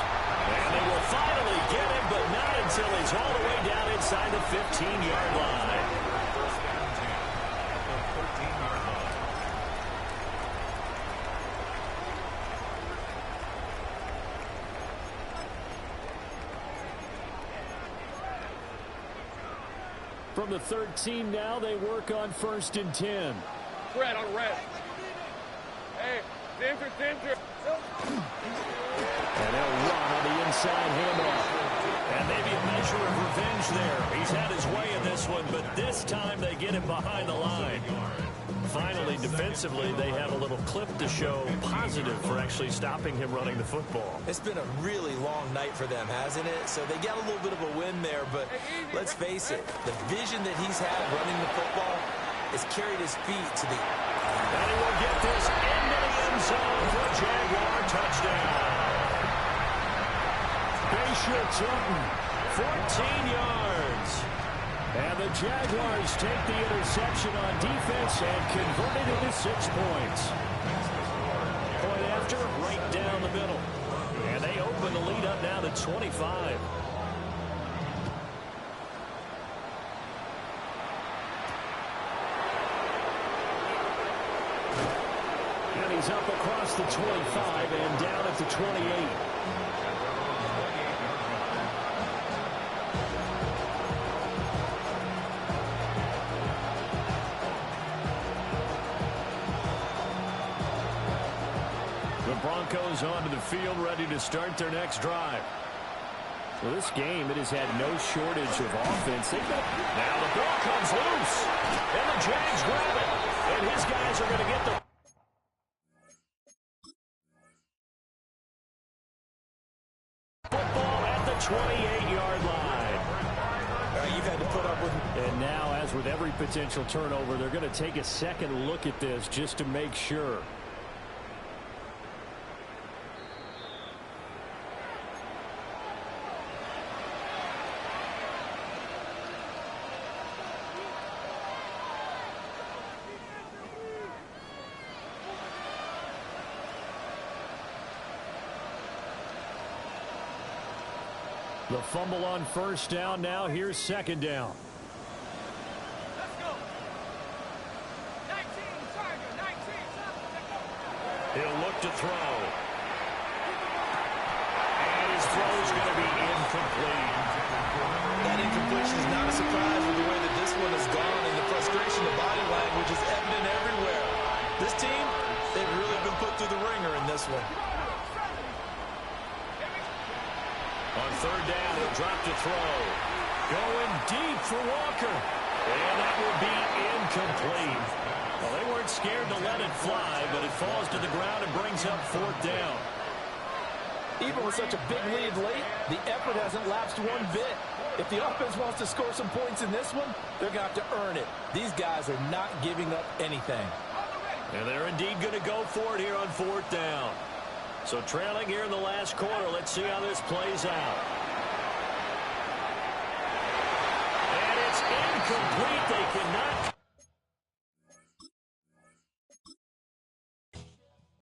And they will finally get him, but not until he's all the way down inside the 15-yard line. First down 10 at the 13-yard line. From the 13 now, they work on 1st and 10. Red on red. Hey, Denver. And they'll run on the inside handoff. And maybe a measure of revenge there. He's had his way in this one, but this time they get him behind the line. Finally, defensively, they have a little clip to show positive for actually stopping him running the football. It's been a really long night for them, hasn't it? So they got a little bit of a win there, but let's face it, the vision that he's had running the football has carried his feet to the... And he will get this into the end zone for a Jaguar touchdown. 14 yards. And the Jaguars take the interception on defense and convert it into 6 points. Point after, right down the middle. And they open the lead up now to 25. And he's up across the 25 and down at the 28. Broncos onto the field, ready to start their next drive. Well, this game, it has had no shortage of offense. Now the ball comes loose, and the Jags grab it, and his guys are going to get the football at the 28-yard line. You've had to put up with it. And now, as with every potential turnover, they're going to take a second look at this just to make sure. The fumble on first down. Now here's second down. Let's go. 19, Tiger, 19. He'll look to throw. And his throw is going to be incomplete. That incompletion is not a surprise with the way that this one has gone, and the frustration of body language is evident everywhere. This team, they've really been put through the ringer in this one. On third down, he'll drop to throw. Going deep for Walker. And that will be incomplete. Well, they weren't scared to let it fly, but it falls to the ground and brings up fourth down. Even with such a big lead late, the effort hasn't lapsed one bit. If the offense wants to score some points in this one, they're going to have to earn it. These guys are not giving up anything. And they're indeed going to go for it here on fourth down. So trailing here in the last quarter, let's see how this plays out. And it's incomplete. They cannot.